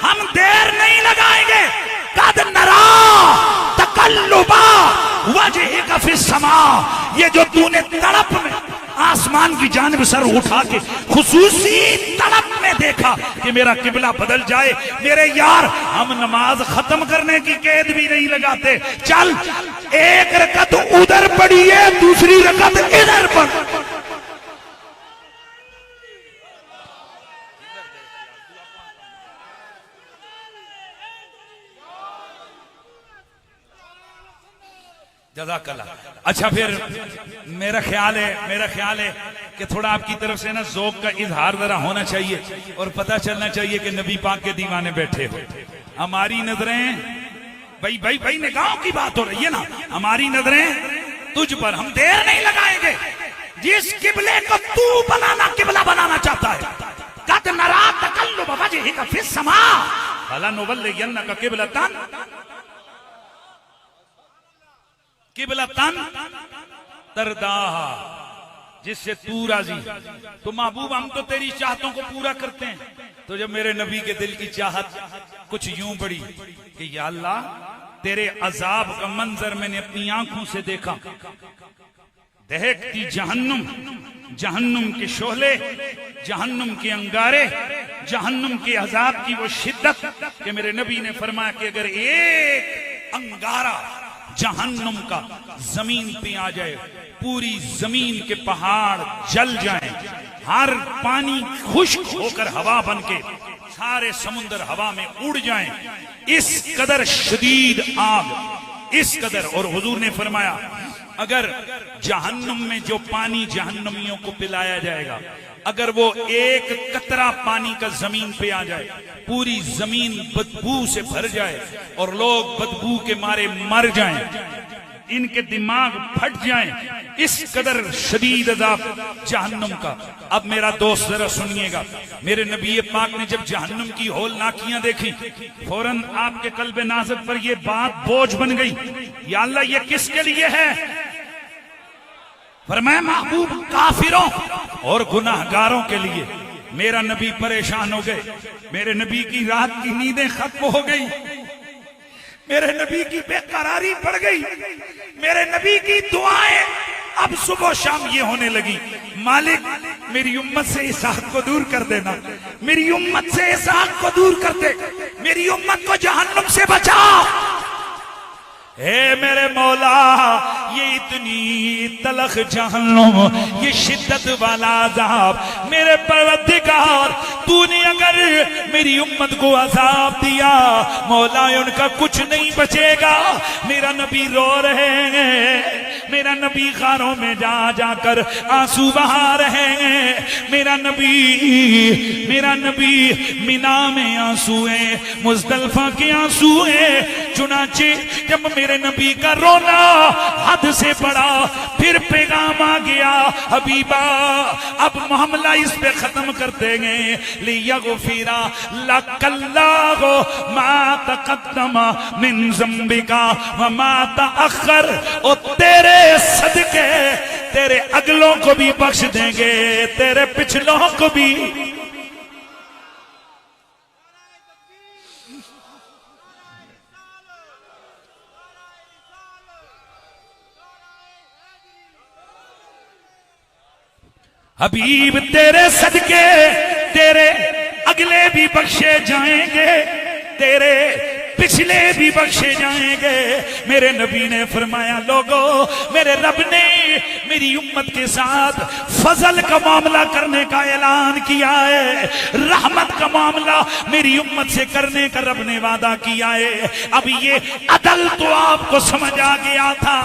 A: हम देर नहीं लगाएंगे, कद नरा तकल्लुबा वजहिका फिस समा। ये जो तूने तड़प में आसमान की जानिब सर उठा के खुसूसी तड़प में देखा कि मेरा किबला बदल जाए, मेरे यार हम नमाज खत्म करने की कैद भी नहीं लगाते। चल एक रकत उधर पड़ी है, दूसरी रकत इधर पड़।
B: जज़ाकल्लाह। अच्छा फिर मेरा ख्याल है कि थोड़ा आपकी तरफ से ना ज़ौक़ का इजहार जरा होना चाहिए और पता चलना चाहिए कि नबी पाक के दीवाने बैठे हो। हमारी नजरें, भाई निगाहों की बात हो रही है ना, हमारी नजरें तुझ पर, हम देर नहीं लगाएंगे। जिस किबले को तू किबला बनाना चाहता है, कद नरा तकल्लुब वजहिका फिस समा फलनुवल्लियन्नका क़िबलतन तरदाहा, जिससे तू राजी। तो महबूब हम तो तेरी चाहतों को पूरा करते हैं। तो जब मेरे नबी के दिल की चाहत कुछ यूं बढ़ी कि या अल्लाह तेरे अजाब का मंजर मैंने अपनी आंखों से देखा, दहकती जहन्नुम, जहन्नुम के शोले, जहन्नुम के अंगारे, जहन्नुम के अजाब की वो शिद्दत कि मेरे नबी ने फरमाया कि अगर एक अंगारा जहन्नुम का जमीन पे आ जाए, पूरी जमीन के पहाड़ जल जाएं, हर पानी खुश्क होकर हवा बनके सारे समुद्र हवा में उड़ जाएं, इस कदर शदीद आग, इस कदर। और हुजूर ने फरमाया अगर जहन्नुम में जो पानी जहन्नुमियों को पिलाया जाएगा, अगर वो एक कतरा पानी का जमीन पे आ जाए, पूरी जमीन बदबू से भर जाए और लोग बदबू के मारे मर जाएं, इनके दिमाग फट जाएं, इस कदर शदीद अज़ाब जहन्नुम का। अब मेरा दोस्त जरा सुनिएगा, मेरे नबी पाक ने जब जहन्नुम की होलनाकियां देखी, फौरन आपके कल्बे नाज़िक पर यह बात बोझ बन गई, या अल्लाह ये किसके लिए है? फरमाया महबूब काफिरों और गुनाहगारों के लिए। मेरा नबी परेशान हो गए, मेरे नबी की रात की नींदें खत्म हो गई, मेरे नबी की बेकरारी बढ़ गई, मेरे नबी की दुआएं अब सुबह शाम ये होने लगी, मालिक मेरी उम्मत से इस आग को दूर कर देना, मेरी उम्मत से इस आग को दूर कर दे, मेरी उम्मत को जहन्नुम से बचा। हे मेरे मौला, ये इतनी तलख जहन्नुम, ये शिद्दत वाला अज़ाब, मेरे परवरदिगार तूने अगर मेरी उम्मत को अज़ाब दिया, मौला उनका कुछ नहीं बचेगा। मेरा नबी रो रहे हैं, मेरा नबी खारों में जा जाकर आंसू बहा रहे हैं। मेरा नबी मिना में आंसू है, मुजदलफा के आंसू है। चुनाचे जब मेरे नबी का रोना हद से बड़ा, फिर पैगाम आ गया, हबीबा अब मामला इस पे खत्म कर देंगे। लियगफिरा लकल्लाहु मा तक़द्दमा मिन ज़ंबिका व मा तअख़्ख़र, और तेरे सदके तेरे अगलों को भी बख्श देंगे, तेरे पिछलों को भी। हबीब तेरे सदके तेरे अगले भी बख्शे जाएंगे, तेरे पिछले भी बख्शे जाएंगे। मेरे नबी ने फरमाया, लोगों मेरे रब ने मेरी उम्मत के साथ फजल का मामला करने का ऐलान किया है, रहमत का मामला मेरी उम्मत से करने का रब ने वादा किया है। अब ये अदल तो आपको समझ आ गया था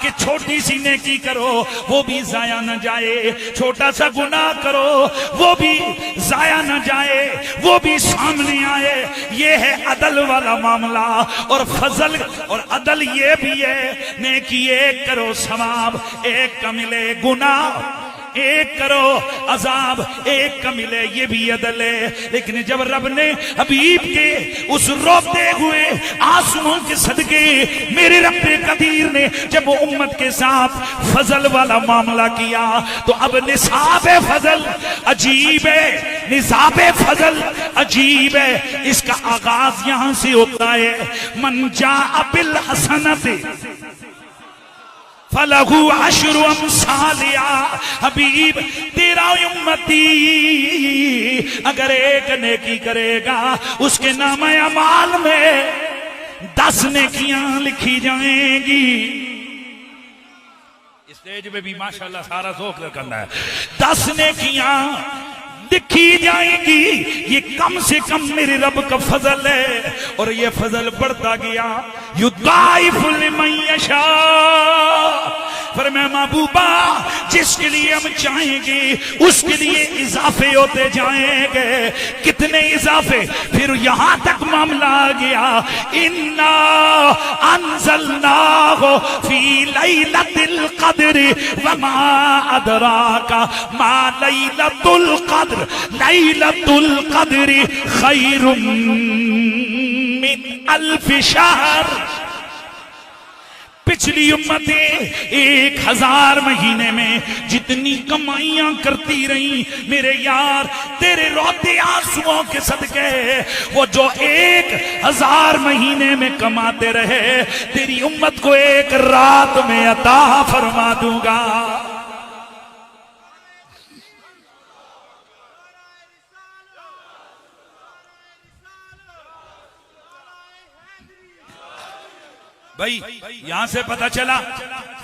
B: कि छोटी सी नेकी करो वो भी जाया न जाए, छोटा सा गुनाह करो वो भी जाया न जाए, वो भी सामने आए। ये है अदल वाला मामला। और फजल और अदल ये भी है, नेकी एक करो सवाब एक का मिले, गुनाह एक करो अजाब एक का मिले, ये भी अदल है। लेकिन जब रब ने हबीब के उस रोते हुए आंसुओं के सदके मेरे रब कदीर ने जब वो उम्मत के साथ फजल वाला मामला किया, तो अब निसाब फजल अजीब है, निसाब फजल अजीब है। इसका आगाज यहां से होता है, मन जा बिल हसनत फलहु अशरु अमसालिहा। हबीब तेरा उम्मती अगर एक नेकी करेगा उसके नाम अमाल में 10 नेकियां लिखी जाएंगी। स्टेज पे भी माशाल्लाह सारा जोक करना है। 10 नेकियां लिखी जाएंगी। ये कम से कम मेरे रब का फजल है, और ये फजल बढ़ता गया। युदाइफु लिमन यशा, फरमाया महबूबा जिसके लिए हम चाहेंगे उसके लिए इजाफे होते जाएंगे। कितने इजाफे? फिर यहां तक मामला आ गया, इन्ना अंज़लनाहु फी लैलतिल क़द्र वमा अदराका मा लैलतुल क़द्र लैलतुल क़द्र खैरुम मिन अल्फ शहर। पिछली उम्मतें 1000 महीने में जितनी कमाइयां करती रही, मेरे यार तेरे रोते आंसुओं के सदके वो जो 1000 महीने में कमाते रहे, तेरी उम्मत को एक रात में अता फरमा दूंगा। भाई यहां से पता चला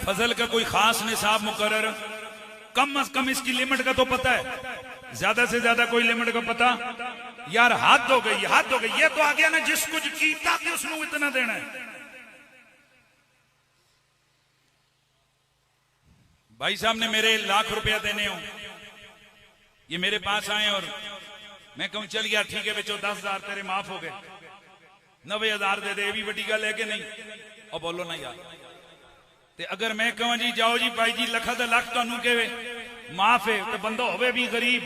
B: फजल का कोई खास निसाब मुकर्रर, कम अज कम इसकी लिमिट का तो पता है, ज्यादा से ज्यादा कोई लिमिट का पता यार हाथ हो गई, हाथ हो गई। ये तो आ गया ना जिस कुछ कीता कि उसने इतना देना है। भाई साहब ने मेरे 1 लाख रुपया देने हो, ये मेरे पास आए और मैं कहूं चल यार ठीक है बेचो 10,000 तेरे माफ हो गए, 90,000 दे दे, ये भी बड़ी गल है कि नहीं? और बोलो ना यार, ते अगर मैं कहूं जी जाओ जी भाई जी लखा दा लख तुहानू कहे माफ है, तो बंदा होवे भी गरीब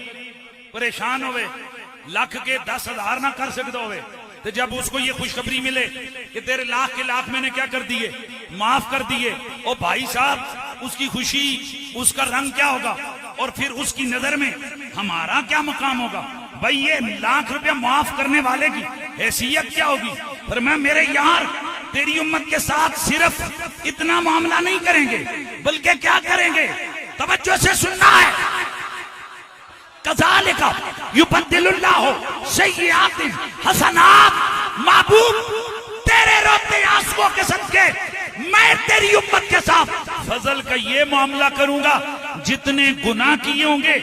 B: परेशान होवे, लख के 10,000 ना कर सकता होवे, तो जब उसको ये खुशखबरी मिले कि तेरे लाख के लाख मैंने क्या कर दिए, माफ कर दिए, और भाई साहब उसकी खुशी, उसका रंग क्या होगा, और फिर उसकी नजर में हमारा क्या मकाम होगा? भाई ये 1 लाख रुपया माफ करने वाले की हैसियत क्या होगी? पर मैं मेरे यार तेरी उम्मत के साथ सिर्फ इतना मामला नहीं करेंगे, बल्कि क्या करेंगे? तवज्जो से सुनना है। कज़ालिका युबद्दिलुल्लाहु सय्यिआतिहिम हसनात। महबूब तेरे रोते आंसुओं के सदके मैं तेरी उम्मत के साथ फजल का ये मामला करूंगा, जितने गुनाह किए होंगे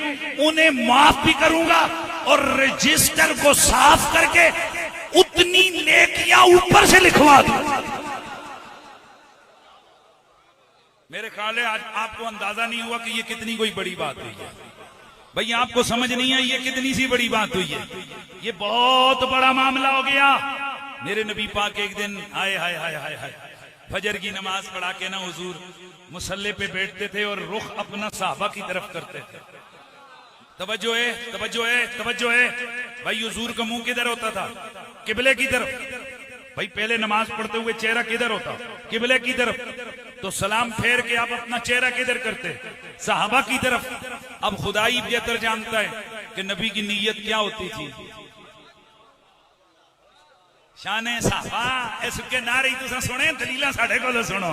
B: उन्हें माफ भी करूंगा, और रजिस्टर को साफ करके उतनी नेकियां ऊपर से लिखवा दूं। मेरे ख्याल है आज आपको अंदाजा नहीं हुआ कि ये कितनी कोई बड़ी बात हुई है। भाई आपको समझ नहीं आई ये कितनी सी बड़ी बात हुई है। ये बहुत बड़ा मामला हो गया। मेरे नबी पाक एक दिन हाय हाय हाय हाय हाय फजर की नमाज पढ़ा के ना हुजूर मुसल्ले पे बैठते थे और रुख अपना साहबा की तरफ करते थे। तवज्जो है, तवज्जो है, तवज्जो है। भाई हुजूर का मुंह किधर होता था? किबले की तरफ। भाई पहले नमाज पढ़ते हुए चेहरा किधर होता? किबले की तरफ। तो सलाम फेर के आप अपना चेहरा किधर करते? साहबा की तरफ। अब खुदाई बेहतर जानता है कि नबी की नीयत क्या होती थी। शाने साहबा इसके नारे तुसा सुने, दलीला साढ़े को सुनो।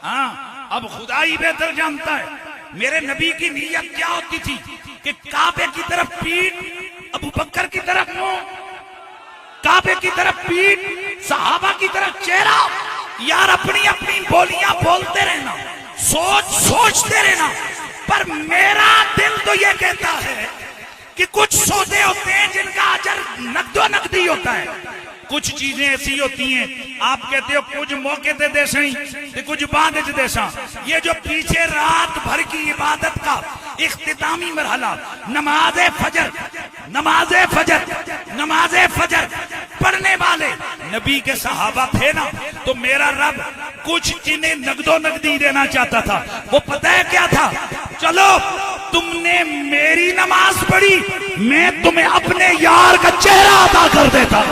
B: हाँ, अब खुदाई बेहतर जानता है मेरे नबी की नीयत क्या होती थी कि काबे की तरफ पीठ, अबू बकर की तरफ मुंह, काबे की तरफ पीठ, सहाबा की तरफ चेहरा। यार अपनी अपनी बोलियां बोलते रहना, सोचते रहना, पर मेरा दिल तो ये कहता है कि कुछ सौदे होते हैं जिनका अजर नकदो नकदी होता है। कुछ चीजें ऐसी होती हैं आप कहते हो कुछ मौके ते दे सही ते कुछ बाद च देसा। ये जो पीछे रात भर की इबादत का इख्तितामी मरहला, नमाज़े फजर, नमाज़े फजर, नमाज़े फजर पढ़ने वाले नबी के सहाबा थे ना, तो मेरा रब कुछ इन्हें नगदो नगदी देना चाहता था। वो पता है क्या था? चलो तुमने मेरी नमाज पढ़ी, मैं तुम्हें अपने यार का चेहरा अता कर देता।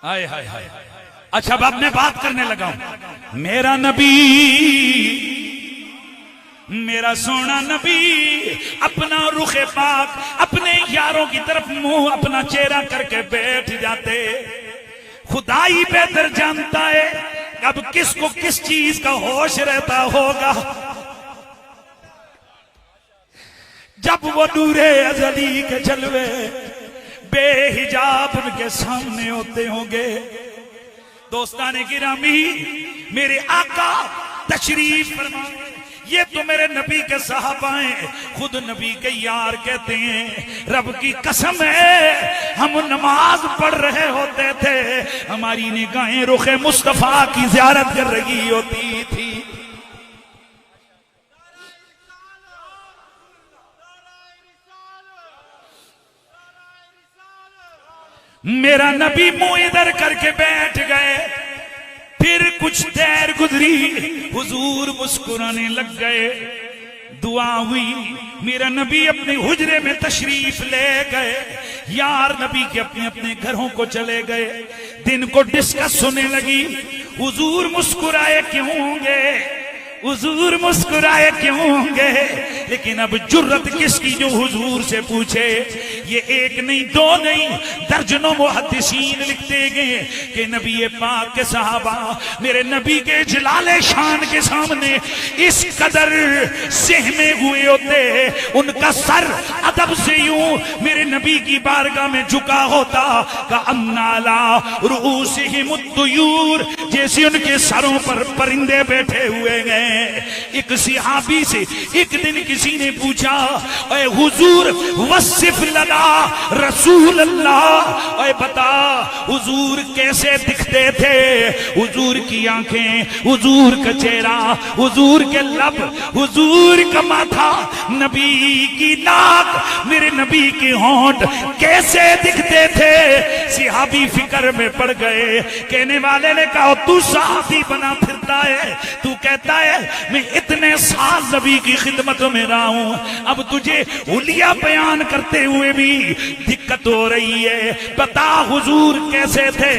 B: हाय हाय हाय। अच्छा अब मैं बात करने लगा हूं। मेरा नबी, मेरा सोना नबी अपना रुखे पाक अपने यारों की तरफ मुंह अपना चेहरा करके बैठ जाते। खुदाई बेहतर जानता है अब किसको किस चीज का होश रहता होगा। जब वो नूरे अजली के जलवे बेहिजाब उनके सामने होते होंगे। दोस्ताने गिरामी, मेरे आका तशरीफ फरमाए। ये तो मेरे नबी के साहबा हैं, खुद नबी के यार कहते हैं रब की कसम है हम नमाज पढ़ रहे होते थे, हमारी निगाहें रुखे मुस्तफा की ज़ियारत कर रही होती थी। मेरा नबी मुंह इधर करके बैठ गए। फिर कुछ देर गुजरी, हुजूर मुस्कुराने लग गए। दुआ हुई, मेरा नबी अपने हुजरे में तशरीफ ले गए। यार नबी के अपने अपने घरों को चले गए। दिन को डिस्कस होने लगी। हुजूर मुस्कुराए क्यों होंगे, हुजूर मुस्कुराए क्यों होंगे, लेकिन अब जुर्रत किसकी जो हुजूर से पूछे। ये एक नहीं दो नहीं दर्जनों मुहद्दिसीन लिखते गए कि नबी पाक के सहाबा मेरे नबी के जलाले शान के सामने इस कदर सहमे हुए होते, उनका सर अदब से यूं मेरे नबी की बारगाह में झुका होता का अन्नाला रुऊसिहिम तुयूर, जैसे उनके सरों पर परिंदे बैठे हुए गए। एक सिहाबी से एक दिन किसी ने पूछा, ऐ हुजूर वसिफ लना रसूल अल्लाह, ऐ बता हुजूर कैसे दिखते थे। हुजूर की आंखें, हुजूर का चेहरा, हुजूर के लब, हुजूर का माथा, नबी की नाक, मेरे नबी के होंठ कैसे दिखते थे। सिहाबी फिक्र में पड़ गए। कहने वाले ने कहा तू साहबी बना फिरता है, तू कहता है मैं इतने साल नबी की खिदमत में रहा हूं, अब तुझे हुलिया बयान करते हुए भी दिक्कत हो रही है, बता हुजूर कैसे थे।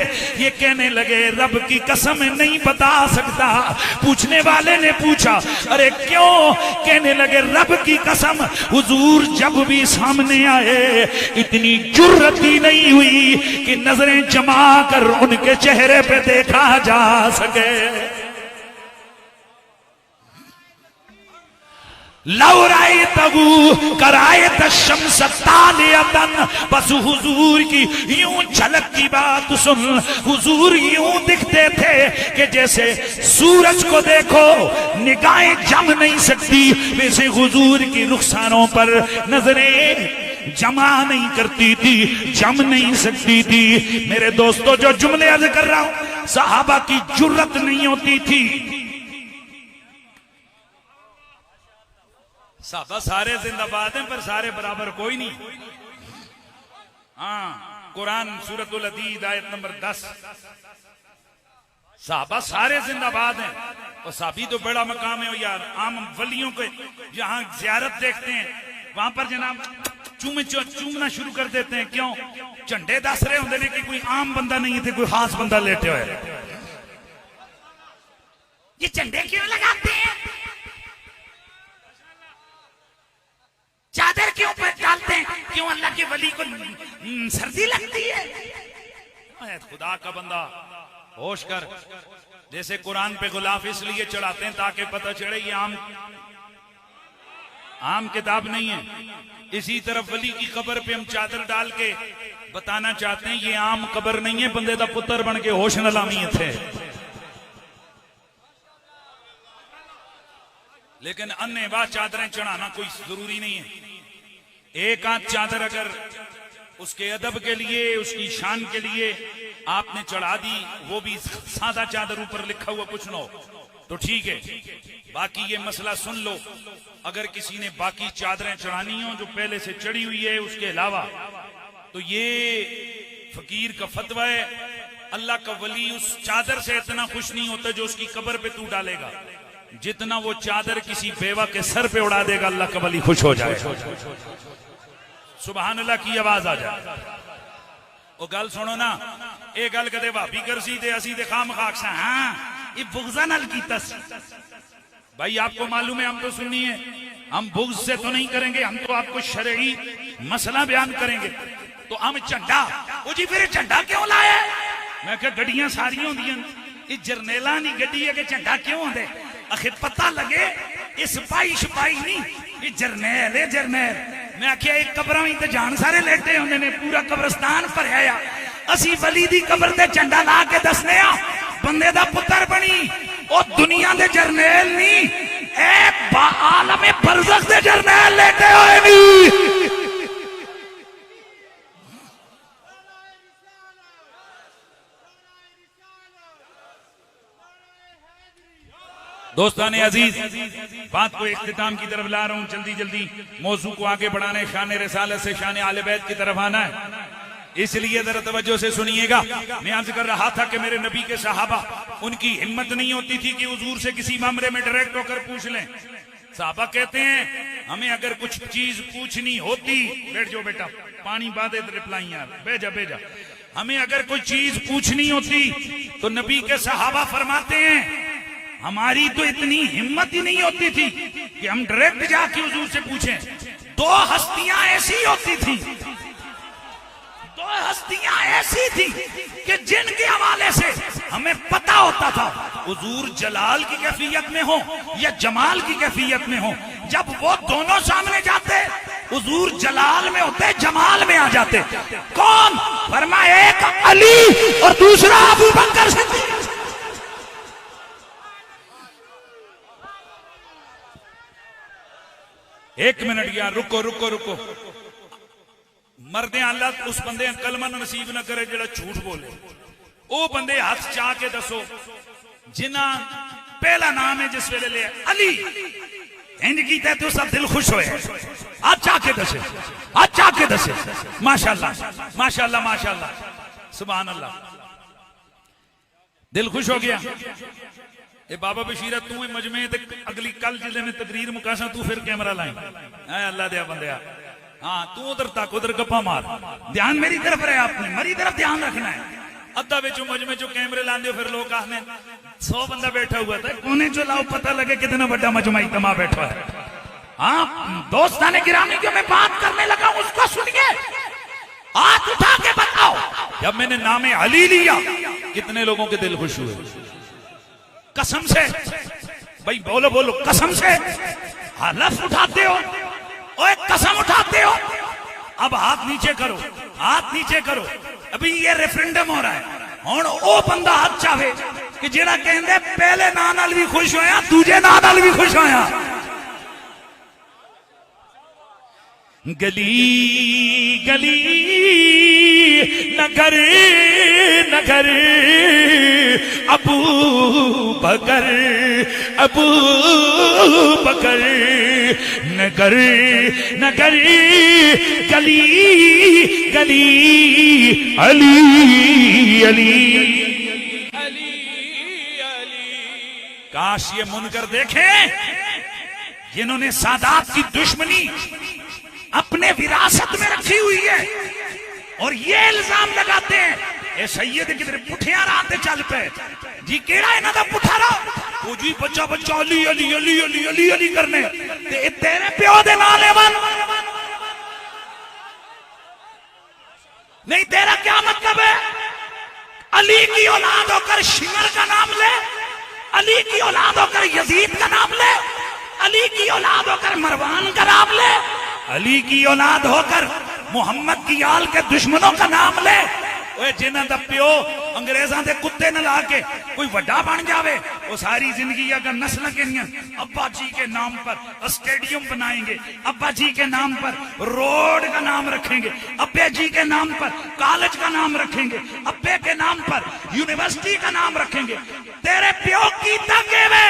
B: ये कहने लगे रब की कसम नहीं बता सकता। पूछने वाले ने पूछा अरे क्यों? कहने लगे रब की कसम हुजूर जब भी सामने आए इतनी जुर्रत ही नहीं हुई कि नजरें जमा कर उनके चेहरे पे देखा जा सके। लौराए तबू कराए तशम्स तालियतन, बस हुजूर की यूं झलक की बात सुन। हुजूर यूं दिखते थे कि जैसे सूरज को देखो निगाहें जम नहीं सकती, वैसे हुजूर की रुखसारों पर नजरें जमा नहीं करती थी, जम नहीं सकती थी। मेरे दोस्तों, जो जुमले अर्ज कर रहा हूं, सहाबा की जुर्रत नहीं होती थी। साहबा सारे जिंदाबाद हैं, पर सारे बराबर कोई नहीं। हाँ, कुरान सूरतुल हदीद आयत नंबर 10। साहबा सारे जिंदाबाद हैं, और साहबी तो बड़ा मकाम है यार। आम वलियों के जहां जियारत देखते हैं, वहां पर जनाब चूमना शुरू कर देते हैं। क्यों? झंडे दस रहे होंगे कि कोई आम बंदा नहीं थे, कोई खास बंदा लेटे हुए। ये झंडे क्यों लगाते हैं? चादर के ऊपर डालते हैं, क्यों? अल्लाह के वली को सर्दी लगती है। खुदा का बंदा होश कर। जैसे कुरान पे गुलाफ इसलिए चढ़ाते हैं ताकि पता चले ये आम किताब नहीं है। इसी तरफ वली की कब्र पे हम चादर डाल के बताना चाहते हैं ये आम कब्र नहीं है, बंदे दा पुत्र बन के होश न लामी थे। लेकिन अन्य बात चादरें चढ़ाना कोई जरूरी नहीं है। एक आध चादर अगर उसके अदब के लिए, उसकी शान के लिए आपने चढ़ा दी, वो भी सादा चादर ऊपर लिखा हुआ कुछ न हो तो ठीक है। बाकी ये मसला सुन लो, अगर किसी ने बाकी चादरें चढ़ानी हो जो पहले से चढ़ी हुई है उसके अलावा, तो ये फकीर का फतवा है। अल्लाह का वली उस चादर से इतना खुश नहीं होता जो उसकी कब्र पे तू डालेगा, जितना वो चादर किसी बेवा के सर पे उड़ा देगा अल्लाह का वली खुश हो जाए। सुभान अल्लाह की आवाज आ जाए। वो गल सुनो ना, ये गल कदे भाभी कर सी ते असी ते खाम खाक सा। हाँ, ये बुग़्ज़ा नाल कीता सी। भाई आपको मालूम है, हम तो सुनिए, हम बुग़्ज़ से तो नहीं करेंगे, हम तो आपको शरई मसला बयान करेंगे। तो हम झंडा, वो जी फिर झंडा क्यों लाया? मैं क्या गड्डियां सारियां होंदियां, ये जरनेला नहीं गड्डी है कि झंडा क्यों होंदे? आखिर पता लगे ये सिपाही शिपाही नहीं, ये जरनैल है जरनैल। मैं आखिया एक कब्र में तो जान सारे लेटे होंदे ने, पूरा कब्रस्तान भरया आ। असी वली दी कब्र ते झंडा ला के दसने आ बंदे दा पुत्र बनी, ओ दुनिया दे जरनैल नहीं, ए आलमे बरज़ख दे जरनैल लेटे होए नी। दोस्ताने अजीज, बात को इख्तिताम की तरफ ला रहा हूं। जल्दी जल्दी मौजू को आगे बढ़ाने, शान रिसालत से शान आले बैत की तरफ आना है, इसलिए जरा तवज्जो से सुनिएगा। मैं अर्ज कर रहा था कि मेरे नबी के सहाबा, उनकी हिम्मत नहीं होती थी कि हुजूर से किसी मामले में डायरेक्ट होकर पूछ लें। सहाबा कहते हैं हमें अगर कुछ चीज पूछनी होती, बैठ जाओ बेटा, पानी बादे रिप्लाई यार, भेजा भेजा। हमें अगर कोई चीज पूछनी होती तो नबी के सहाबा फरमाते हैं हमारी तो इतनी हिम्मत ही नहीं होती थी कि हम डायरेक्ट जाके हुजूर से पूछें। दो हस्तियां ऐसी होती थी, दो हस्तियां ऐसी थी कि जिनके हवाले से हमें पता होता था हुजूर जलाल की कैफियत में हो या जमाल की कैफियत में हो। जब वो दोनों सामने जाते, हुजूर जलाल में होते, जमाल में आ जाते। कौन? फरमाया एक अली और दूसरा अबू बकर सिद्दीक। एक मिनट यार, रुको रुको रुको। मरदे अल्लाह उस बंदे कलमा नसीब न करे जेड़ा झूठ बोले। ओ बंदे हाथ चाह के दसो जिन्ना पहला नाम है जिस वेले ले अली, इंज कीता तो सब दिल खुश होए। हाथ चाह के दसे, हाथ चाह के दसे। माशाअल्लाह माशाअल्लाह माशाअल्लाह, सुभान अल्लाह, दिल खुश हो गया। ए बाबा बशीरा तू मजमे ते अगली कल जिले में तकरीर मुकासा तू फिर कैमरा लाई। अल्लाह दिया बंदिया, हाँ तू उधर तक उधर गप्पा मार, ध्यान मेरी तरफ रहे, आपने मेरी तरफ ध्यान रखना है। अद्धा बेचो मजमे चो कैमरे लाने, फिर लोग कहने 100 बंदा बैठा हुआ था, कोने जो लाओ पता लगे कितना बड़ा मजमा इज्तिमा बैठा है। हाँ दोस्ताने गिरामी जो मैं बात करने लगा उसको सुनिए, हाथ उठा के बताओ। जब मैंने नामे अली लिया कितने लोगों के दिल खुश हुए? कसम से भाई बोलो बोलो, कसम से हलफ उठाते हो, ओए कसम उठाते हो। अब हाथ नीचे करो, हाथ नीचे करो। अभी ये रेफरेंडम हो रहा है। हुण ओ बंदा हाथ चाहे कि जेड़ा कहंदे पहले नां नाल भी खुश होया, दूजे नां नाल भी खुश होया। गली गली नगर नगर अबू बकर अबू बकर नगर नगर गली गली अली अली अली अली। काश ये मुनकर देखें जिन्होंने सादात की दुश्मनी अपने विरासत में रखी हुई है और ये इल्जाम लगाते हैं ए सैयद किधर पुठिया रात चल पे जी केड़ा इन्हां दा पुठा रहा ओ जी बच्चा बच्चा अली अली अली अली अली अली करने ते तेरे प्यो दे नाल है वन नहीं। तेरा क्या मतलब है? अली की औलाद होकर शिमर का नाम ले, अली की औलाद होकर यजीद का नाम ले, अली की औलाद होकर मरवान का नाम ले, अली की औलाद होकर मुहम्मद की आल के दुश्मनों का नाम ले। ओए जिन्हां दा प्यो अंग्रेजां दे कुत्ते न ला के कोई वड्डा बन जावे, वो सारी जिंदगी अगर नस्ल के नहीं, अब्बा जी के नाम पर स्टेडियम बनाएंगे, अब्बा जी के नाम पर रोड का नाम रखेंगे, अब्बे जी के नाम पर कॉलेज का नाम रखेंगे, अब्बे के नाम पर यूनिवर्सिटी का नाम रखेंगे। तेरे प्यो की तके वे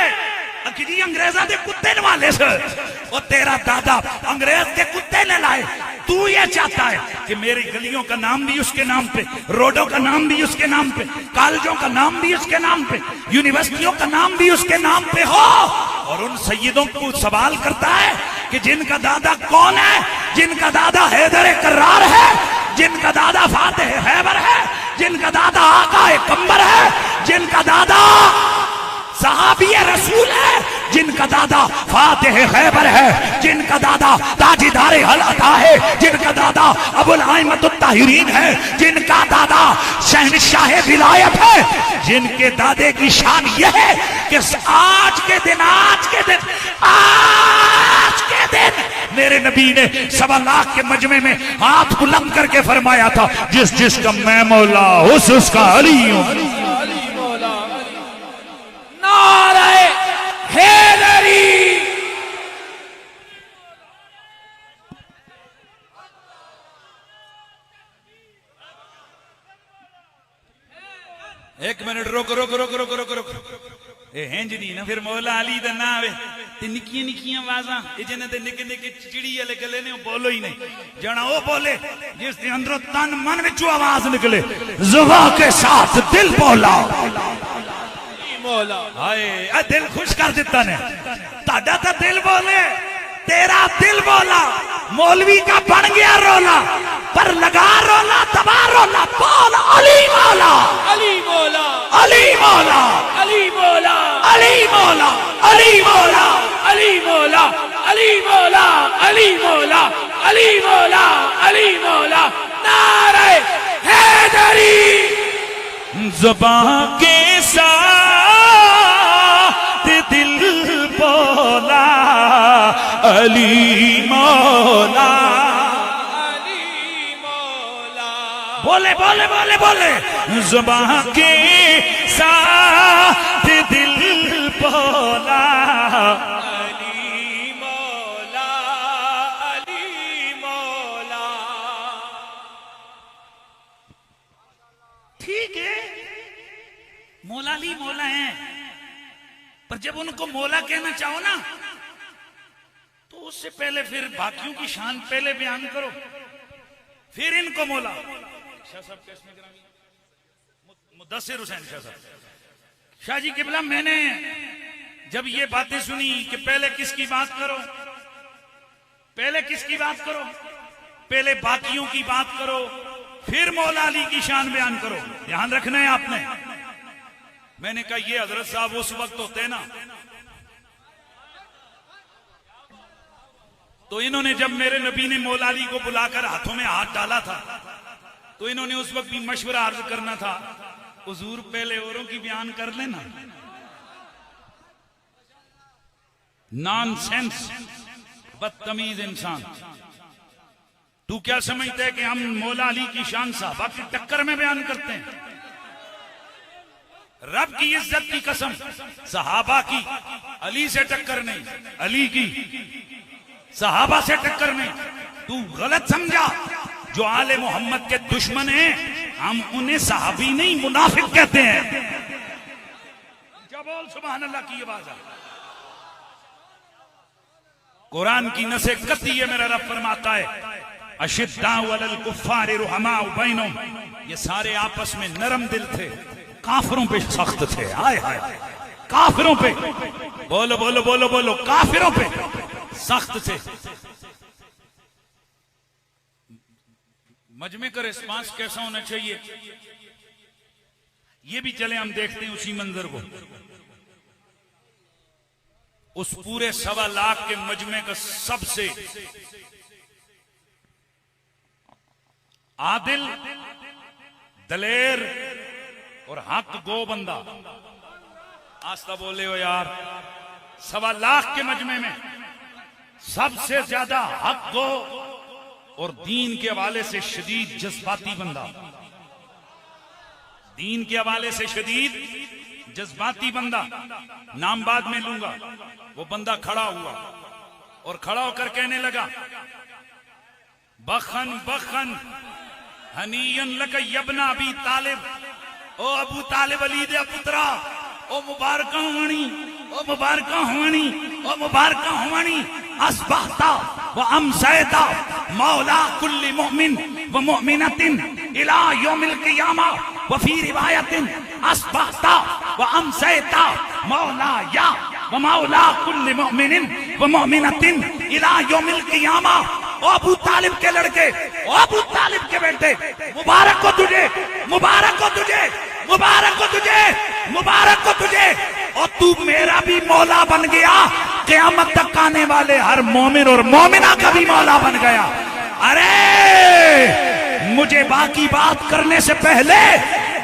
B: अखिरी अंग्रेजा के कुत्ते ने वाले से और तेरा दादा अंग्रेज के कुत्ते ने लाए। तू ये चाहता है कि मेरी गलियों का नाम भी उसके नाम पे, रोडों का नाम भी उसके नाम पे, कॉलेजों का नाम भी उसके नाम पे, यूनिवर्सिटियों का नाम भी उसके नाम पे हो। और उन सैयदों को सवाल करता है कि जिनका दादा कौन है, जिनका दादा हैदर कर्रार है, जिनका दादा फातेह हैबर है, जिनका दादा आका कंबर है, जिनका दादा सहाबी रसूल है, जिनका दादा फातेह खैबर है, जिनका दादा ताजीदारे हल अता है, जिनका दादा अबुल आइमतुत ताहिरीन है, जिनका दादा शहनशाह विलायत है, जिनके दादे की शान यह है कि आज के दिन मेरे नबी ने 1.25 लाख के मजमे में हाथ बुलंद करके फरमाया था, जिस जिसका मैं मौला उसका अली हूं।
C: नारे हैदरी।
B: एक मिनट रुक रुक रुक रुक रुक रुक ए हिंज नहीं ना फिर मौला अली दा ना आवे ते निक्कियां निक्कियां आवाज़ां ए जिन्हां दे निक्के निक्के चिड़ी वाले गले ने बोलो ही नहीं जाना वो बोले जिस दे अंदरों तन मन विचों आवाज निकले ज़ुबान के साथ दिल बोला हाय आ दिल खुश कर दिता ने ताड़ा ता दिल बोले तेरा दिल बोला मौलवी का बन गया रोला पर लगा रोला दबा रोला बोल अली मौला
C: अली मौला
B: अली मौला
C: अली मौला
B: अली मौला
C: अली मौला अली मौला अली मौला अली मौला अली मौला अली मौला नारे हैदरी।
B: ज़ुबान के साथ दिल बोला अली मौला
C: अली मौला
B: बोले बोले बोले बोले ज़ुबान के साथ दिल बोला
C: अली मौला अली मौला।
B: ठीक है मौला अली मौला है पर जब उनको मौला कहना चाहो ना तो उससे पहले फिर बाकियों की शान पहले बयान करो फिर इनको मौला। शाह साहब कैसे मुद्दसिर हुसैन शाह साहब शाह जी किबला मैंने जब ये बातें सुनी कि पहले किसकी बात करो पहले किसकी बात करो पहले बाकियों की बात करो फिर मौला अली की शान बयान करो ध्यान रखना है आपने। मैंने कहा ये हजरत साहब उस वक्त होते ना तो इन्होंने जब मेरे नबी ने मौला अली को बुलाकर हाथों में हाथ डाला था तो इन्होंने उस वक्त भी मशवरा अर्ज करना था हुजूर पहले औरों की बयान कर लेना। नॉनसेंस बदतमीज इंसान। तू क्या समझते है कि हम मौला अली की शान साहबा की टक्कर में बयान करते हैं? रब की इज्जत की कसम, सहाबा की अली से टक्कर नहीं, अली की सहाबा से टक्कर नहीं। तू गलत समझा। जो आले मोहम्मद के दुश्मन हैं, हम उन्हें सहाबी नहीं मुनाफिक कहते हैं। क्या बोल सुभान अल्लाह की आवाज आ। कुरान की नसे कती है, मेरा रब फरमाता है अशिद्दाउ अलल कुफ्फार रुहमाउ बैनहुम, ये सारे आपस में नरम दिल थे, काफिरों पे सख्त थे। हाय हाय, काफिरों पे, बोलो बोलो बोलो बोलो, काफिरों पे सख्त थे। मजमे का रिस्पांस कैसा होना चाहिए, ये भी चले हम देखते हैं उसी मंजर को। उस पूरे 1.25 लाख के मजमे का सबसे आदिल, दलेर और हक गो बंदा, आस्था बोले हो यार, 1.25 लाख के मजमे में सबसे ज्यादा हक गो और दीन के हवाले से शदीद जज्बाती बंदा, दीन के हवाले से शदीद जज्बाती बंदा। नाम बाद में लूंगा। वो बंदा खड़ा हुआ और खड़ा होकर कहने लगा बखन बखन हनीयन लक यबना अबी तालिब, ओ अबू तालिब अली दे पुत्रा, ओ मुबारक होवणी, ओ मुबारक होवणी, ओ मुबारक होवणी। अस्बहता व अमसैता मौला कुल्ली मुमिन व मुमिनतिन इला यौमिल क़ियामा व फी रिवायतिन अस्बहता व अमसैता मौला या व मौला कुल्ली मुमिनिन व मुमिनतिन इला यौमिल क़ियामा। ओ अबू तालिब के लड़के, ओ अबू तालिब के बेटे, मुबारक हो तुझे, मुबारक हो तुझे, मुबारक हो तुझे, मुबारक हो तुझे। और तू मेरा भी मौला बन गया, क़यामत तक आने वाले हर मोमिन और मोमिना का भी मौला बन गया। अरे मुझे बाकी बात करने से पहले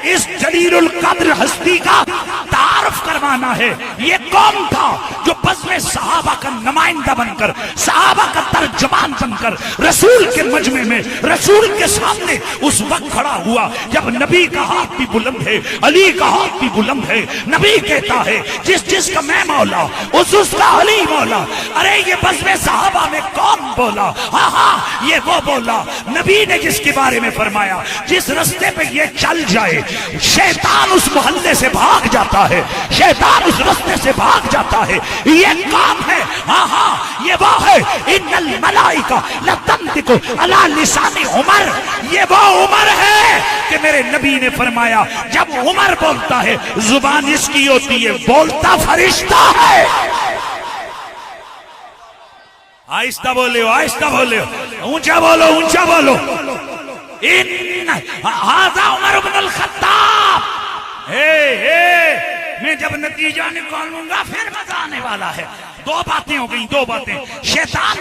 B: इस जलीलुल कद्र हस्ती का तारुफ करवाना है। ये कौन था जो बज़्म सहाबा का नुमाइंदा बनकर, सहाबा का तर्जुमान बनकर रसूल के मजमे में रसूल के सामने उस वक्त खड़ा हुआ जब नबी का हाथ भी बुलंद है, अली का हाथ भी बुलंद है। नबी कहता है जिस जिसका मैं मौला उसका अली मौला। अरे ये बज़्म सहाबा में कौन बोला? हाँ हाँ, ये वो बोला नबी ने जिसके बारे में फरमाया जिस रास्ते पे ये चल जाए शैतान उस मोहल्ले से भाग जाता है, शैतान उस रास्ते से भाग जाता है। ये काम है, हाँ हाँ, ये वो है इन्नल मलाइका लतंतिकु अला लिसानी उमर। ये वो उमर है कि मेरे नबी ने फरमाया जब उमर बोलता है जुबान इसकी होती है, बोलता फरिश्ता है। आहिस्ता बोले हो, आहिस्ता बोले हो, ऊंचा बोलो, ऊंचा बोलो। हाज़ा उमर इब्न अल-खत्ताब। मैं जब नतीजा निकालूंगा फिर मजा आने वाला है। 2 बातें हो गई, 2 बातें। शैतान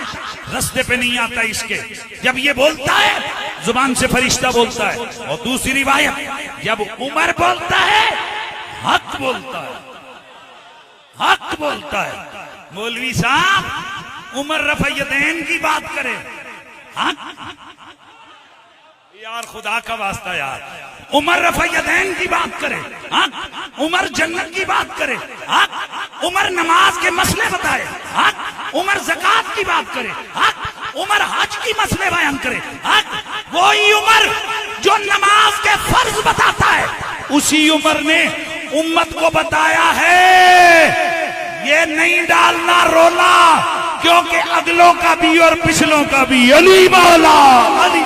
B: रास्ते पे नहीं आता इसके, जब ये बोलता है जुबान से फरिश्ता बोलता है। और दूसरी रिवायत जब उमर बोलता है हक बोलता है, हक बोलता है। मौलवी साहब उमर रफ़यदैन की बात करे, हक यार खुदा का वास्ता यार, उमर रफ़यदैन की बात करे, हाँ, उमर जन्नत की बात करे, हाँ, उमर नमाज के मसले बताए, हाँ, उमर ज़कात की बात करे, हाँ, उमर हज की मसले बयान करे, हाँ, वही उमर जो नमाज के फर्ज बताता है, उसी उमर ने उम्मत को बताया है ये नहीं डालना रोला, क्योंकि अगलों का भी और पिछलों का भी अली मौला, अली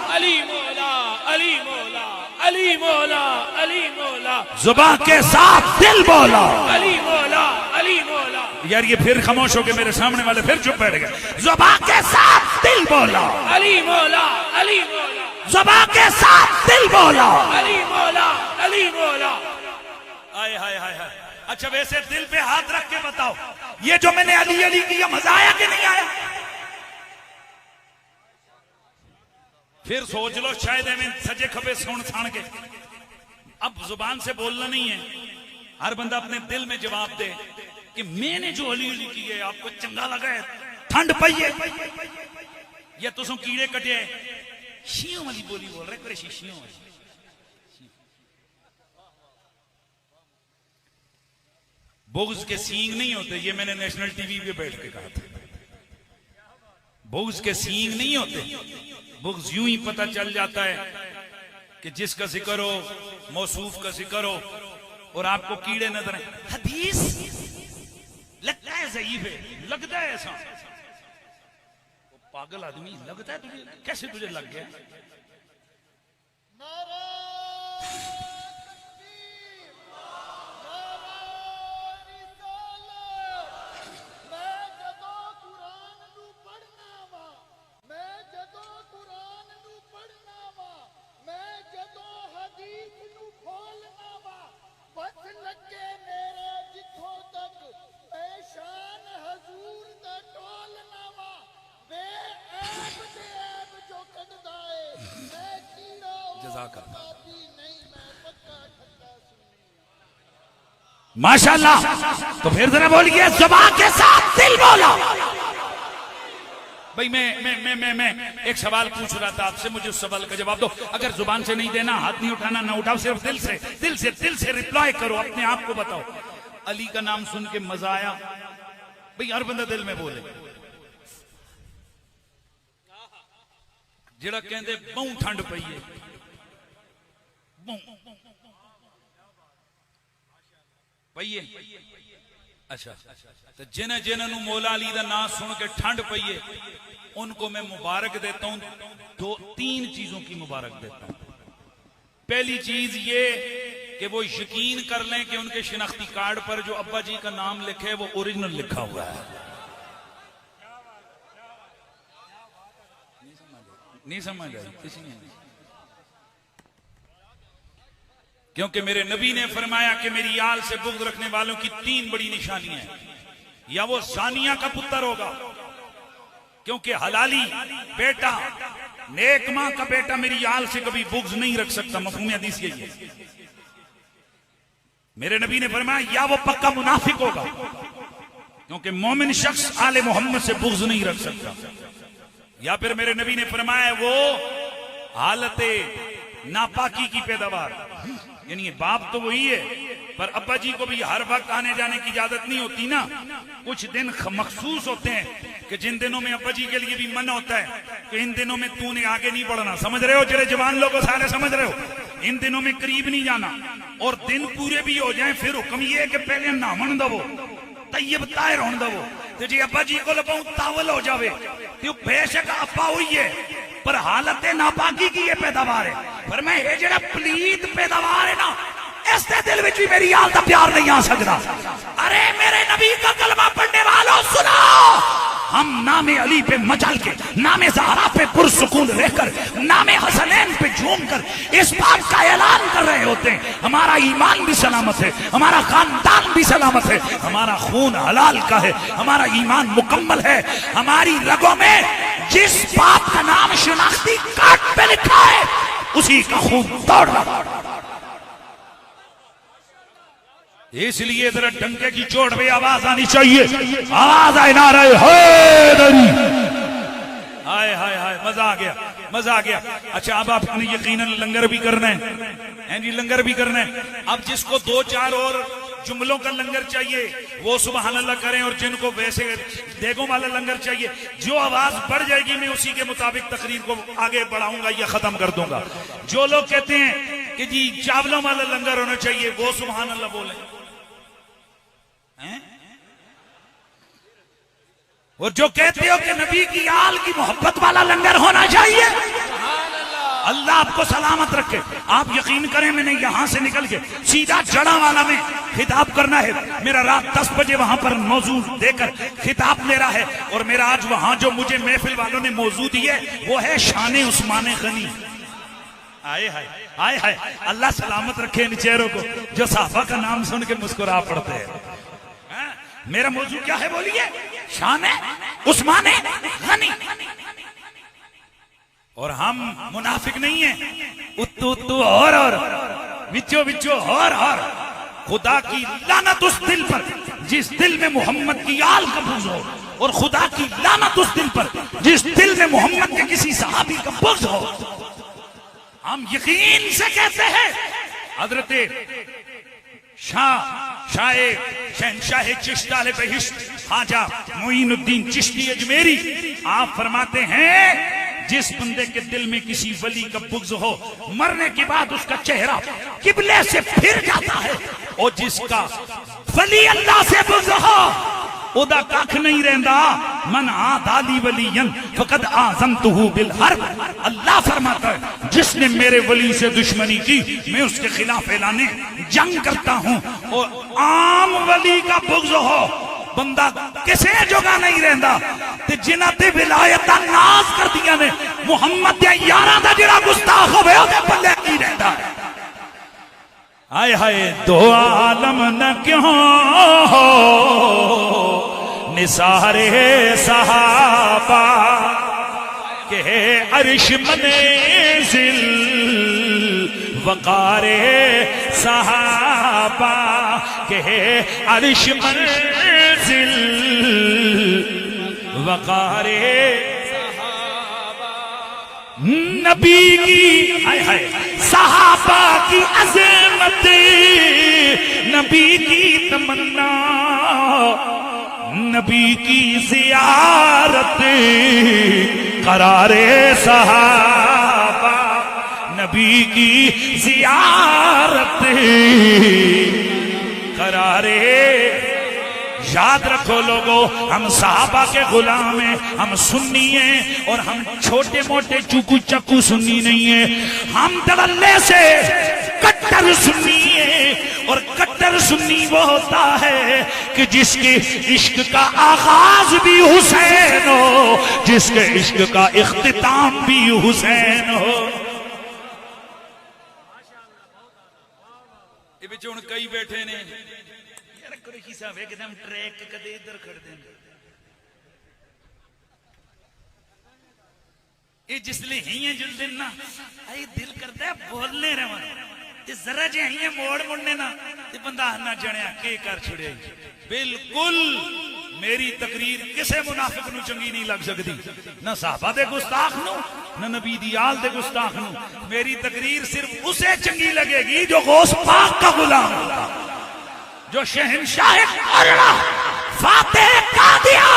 C: अली मौला, अली मौला, अली मौला, अली मौला।
B: जुबान के साथ दिल बोला
C: अली मौला, अली मौला।
B: यार ये फिर खामोश हो गए, मेरे सामने वाले फिर चुप बैठ गए। जुबान के साथ दिल बोला
C: अली मौला, अली मौला।
B: जुबान के साथ दिल बोला
C: अली मौला, अली मौला।
B: हाय हाय हाय हाय। अच्छा वैसे दिल पे हाथ रख के बताओ, ये जो मैंने अली अली किया मजा आया कि नहीं आया? फिर सोच लो, शायद हमें सजे खबे सुन छाण के। अब जुबान से बोलना नहीं है, हर बंदा अपने दिल में जवाब दे कि मैंने जो अली अली की है आपको चंगा लगा है, ठंड पईए या तुसों कीड़े कटे शियों वाली बोली बोल रहे करे शियों वाली। बुग़्ज़ के सींग नहीं होते, ये मैंने नेशनल टीवी पे बैठ के कहा था। बुग़्ज़ के सींग नहीं होते, बुग़्ज़ यूं ही पता चल जाता है कि जिसका जिक्र हो, मौसूफ का जिक्र हो और आपको कीड़े नजर आए। हदीस लगता है ज़ईफ़ है, लगता है ऐसा। पागल आदमी लगता है तुझे, कैसे तुझे लग गया? माशाल्लाह। तो फिर जरा बोलिए ज़ुबान के साथ दिल बोलो। भाई मैं एक सवाल पूछ रहा था आपसे, मुझे उस सवाल का जवाब दो। अगर जुबान से नहीं देना, हाथ नहीं उठाना, ना उठाओ, सिर्फ दिल से रिप्लाई करो, अपने आप को बताओ। अली का नाम सुन के मजा आया? भाई हर बंदा दिल में बोले। जेड़ा कहते बहु ठंड पई है, पईए। अच्छा, तो जिन्हें जिन्होंने मौला अली का नाम सुन के ठंड पईए, उनको मैं मुबारक देता हूं। तीन चीजों की मुबारक देता हूं। पहली चीज ये कि वो यकीन कर लें कि उनके शिनाख्ती कार्ड पर जो अब्बा जी का नाम लिखे है वो ओरिजिनल लिखा हुआ है। नहीं समझ आई किसी ने? क्योंकि मेरे नबी ने फरमाया कि मेरी आल से बुग़्ज़ रखने वालों की तीन बड़ी निशानियां हैं। या वो ज़ानिया का पुत्र होगा, क्योंकि हलाली बेटा, नेक मां का बेटा मेरी आल से कभी बुग़्ज़ नहीं रख सकता। मफ़हूम हदीस यही है। मेरे नबी ने फरमाया या वो पक्का मुनाफिक होगा, क्योंकि मोमिन शख्स आले मोहम्मद से बुग़्ज़ नहीं रख सकता। या फिर मेरे नबी ने फरमाया वो हालते नापाकी की पैदावार, यानी ये बाप तो वही है, पर अब्बा जी को भी हर वक्त आने जाने की इजाजत नहीं होती ना। कुछ दिन मखसूस होते हैं कि जिन दिनों में अब्बा जी के लिए भी मन होता है कि इन दिनों में तूने आगे नहीं बढ़ना, समझ रहे हो? जरे जवान लोग सारे समझ रहे हो? इन दिनों में करीब नहीं जाना। और दिन पूरे भी हो जाए, फिर हुक्म ये है कि पहले नामन दवो, तैयब ताहिर होने दवो। तो जी अब्बा जी को लपाऊ तावल हो जावे, तो बेशक अब्बा हुई है, पर हालत नापाकी की ये पैदावार है। पर मैं ये जरा प्लीत पैदावार है ना, इसके दिल में भी मेरी आल का प्यार नहीं आ सकता। अरे मेरे नबी का कलमा पढ़ने वालों सुनो, हम नामे अली पे मचल के, नामे ज़हरा पे पुरसुकून रहकर, नामे हसनैन पे झूम कर इस बात का ऐलान कर रहे होते हैं हमारा ईमान भी सलामत है, हमारा खानदान भी सलामत है, हमारा खून हलाल का है, हमारा ईमान मुकम्मल है। हमारी रगों में जिस बाप का नाम शिनाख्ती कार्ड पे लिखा है उसी का खून दौड़ रहा। इसलिए जरा डंके की चोट पे आवाज आनी चाहिए, आवाज आए ना रहे। हाय हाय हाय, मजा आ गया, मजा आ गया। अच्छा, अब आपने यकीनन लंगर भी करना है जी, लंगर भी करना है। अब जिसको दो चार और जुमलों का लंगर चाहिए वो सुबहान अल्लाह करें, और जिनको वैसे देगों वाला लंगर चाहिए, जो आवाज बढ़ जाएगी मैं उसी के मुताबिक तकरीर को आगे बढ़ाऊंगा या खत्म कर दूंगा। जो लोग कहते हैं कि जी चावलों वाला लंगर होना चाहिए, वो सुबहान अल्लाह बोले हैं? और जो कहते हो कि नबी की आल की मोहब्बत वाला लंगर होना चाहिए, अल्लाह आपको सलामत रखे। आप यकीन करें, मैंने यहां से निकल के सीधा जड़ा वाला में खिताब करना है। मेरा रात 10 बजे वहां पर मौजूद देकर खिताब मेरा है, और मेरा आज वहां जो मुझे महफिल वालों ने मौजूद दी है वो है शान उस्मान गनी। आए हाय, आए हाय, अल्लाह सलामत रखे इन चेहरों को जो साहबा का नाम सुन के मुस्कुरा पड़ते हैं। मेरा मौजूद क्या है बोलिए? शान उस्मान गनी। और हम मुनाफिक नहीं है, उत्तू उत्तू और विचो विचो और खुदा की लानत उस दिल पर जिस दिल में मोहम्मद की आल का बुग़्ज़ हो, और खुदा की लानत उस दिल पर जिस दिल में मोहम्मद के किसी सहाबी का बुग़्ज़ हो। हम यकीन से कहते हैं हजरत शहनशाह चिश्ता बहिश्त ख्वाजा मोइनुद्दीन चिश्ती अजमेरी आप फरमाते हैं जिस बंदे के दिल में किसी वली का बुग़्ज़ हो, मरने के बाद उसका चेहरा किबले से फिर जाता है, और जिसका वली अल्लाह से बुग़्ज़ हो ओदा कख नहीं रहंदा। मन आदाली वलियन फकद आज़मतुहु बिल हर्ब। अल्लाह फरमाता है जिसने मेरे वली से दुश्मनी की मैं उसके खिलाफ ऐलाने जंग करता हूं। और आम वली का बुग़्ज़ हो बंदा किसे जगह नहीं रहंदा, ते जिन्हां ते विलायत दा नाज कर दिया ने मुहम्मद दे यारां दा जिहड़ा गुस्ताख होवे ओदे पल्ले की रहंदा है। हाय हाय दो आलम न क्यों हो निसारे सहाबा के अर्श मनेज़िल वकारे सहाबा के अर्श मंजिल वकारे नबी की हाय हाय सहाबा की अज़मत, नबी की तमन्ना, नबी की ज़ियारत करारे सहाबा, नबी की ज़ियारत करारे। याद रखो लोगों, हम सहाबा के गुलाम हैं, हम सुन्नी हैं, और हम छोटे मोटे चुकू चक्कू सुन्नी नहीं है, हम दलल्ले से कट्टर सुन्नी है। और कट्टर सुन्नी वो होता है कि जिसके इश्क का आगाज भी हुसैन हो, जिसके इश्क का इख्तिताम भी हुसैन हो।
A: ये विच हुण कई बैठे ने
B: कुरैशी साहब एकदम ट्रैक कदे इधर खड़ देंगे, ये जिसले ही है जिस दिन ना आई दिल करता है बोलने रहा, जरा जे ही है मोड़ मुड़ने ना ते बंदा ना जणिया के कर छुड़े।
A: बिल्कुल मेरी तकरीर किसे मुनाफिक नूं चंगी नहीं लग सकती, ना साहबा दे गुस्ताख नूं ना नबी दी आल दे गुस्ताख नूं। मेरी तकरीर सिर्फ उसे चंगी लगेगी जो गौस पाक का गुलाम होगा, जो शहनशाह फातेह कादिया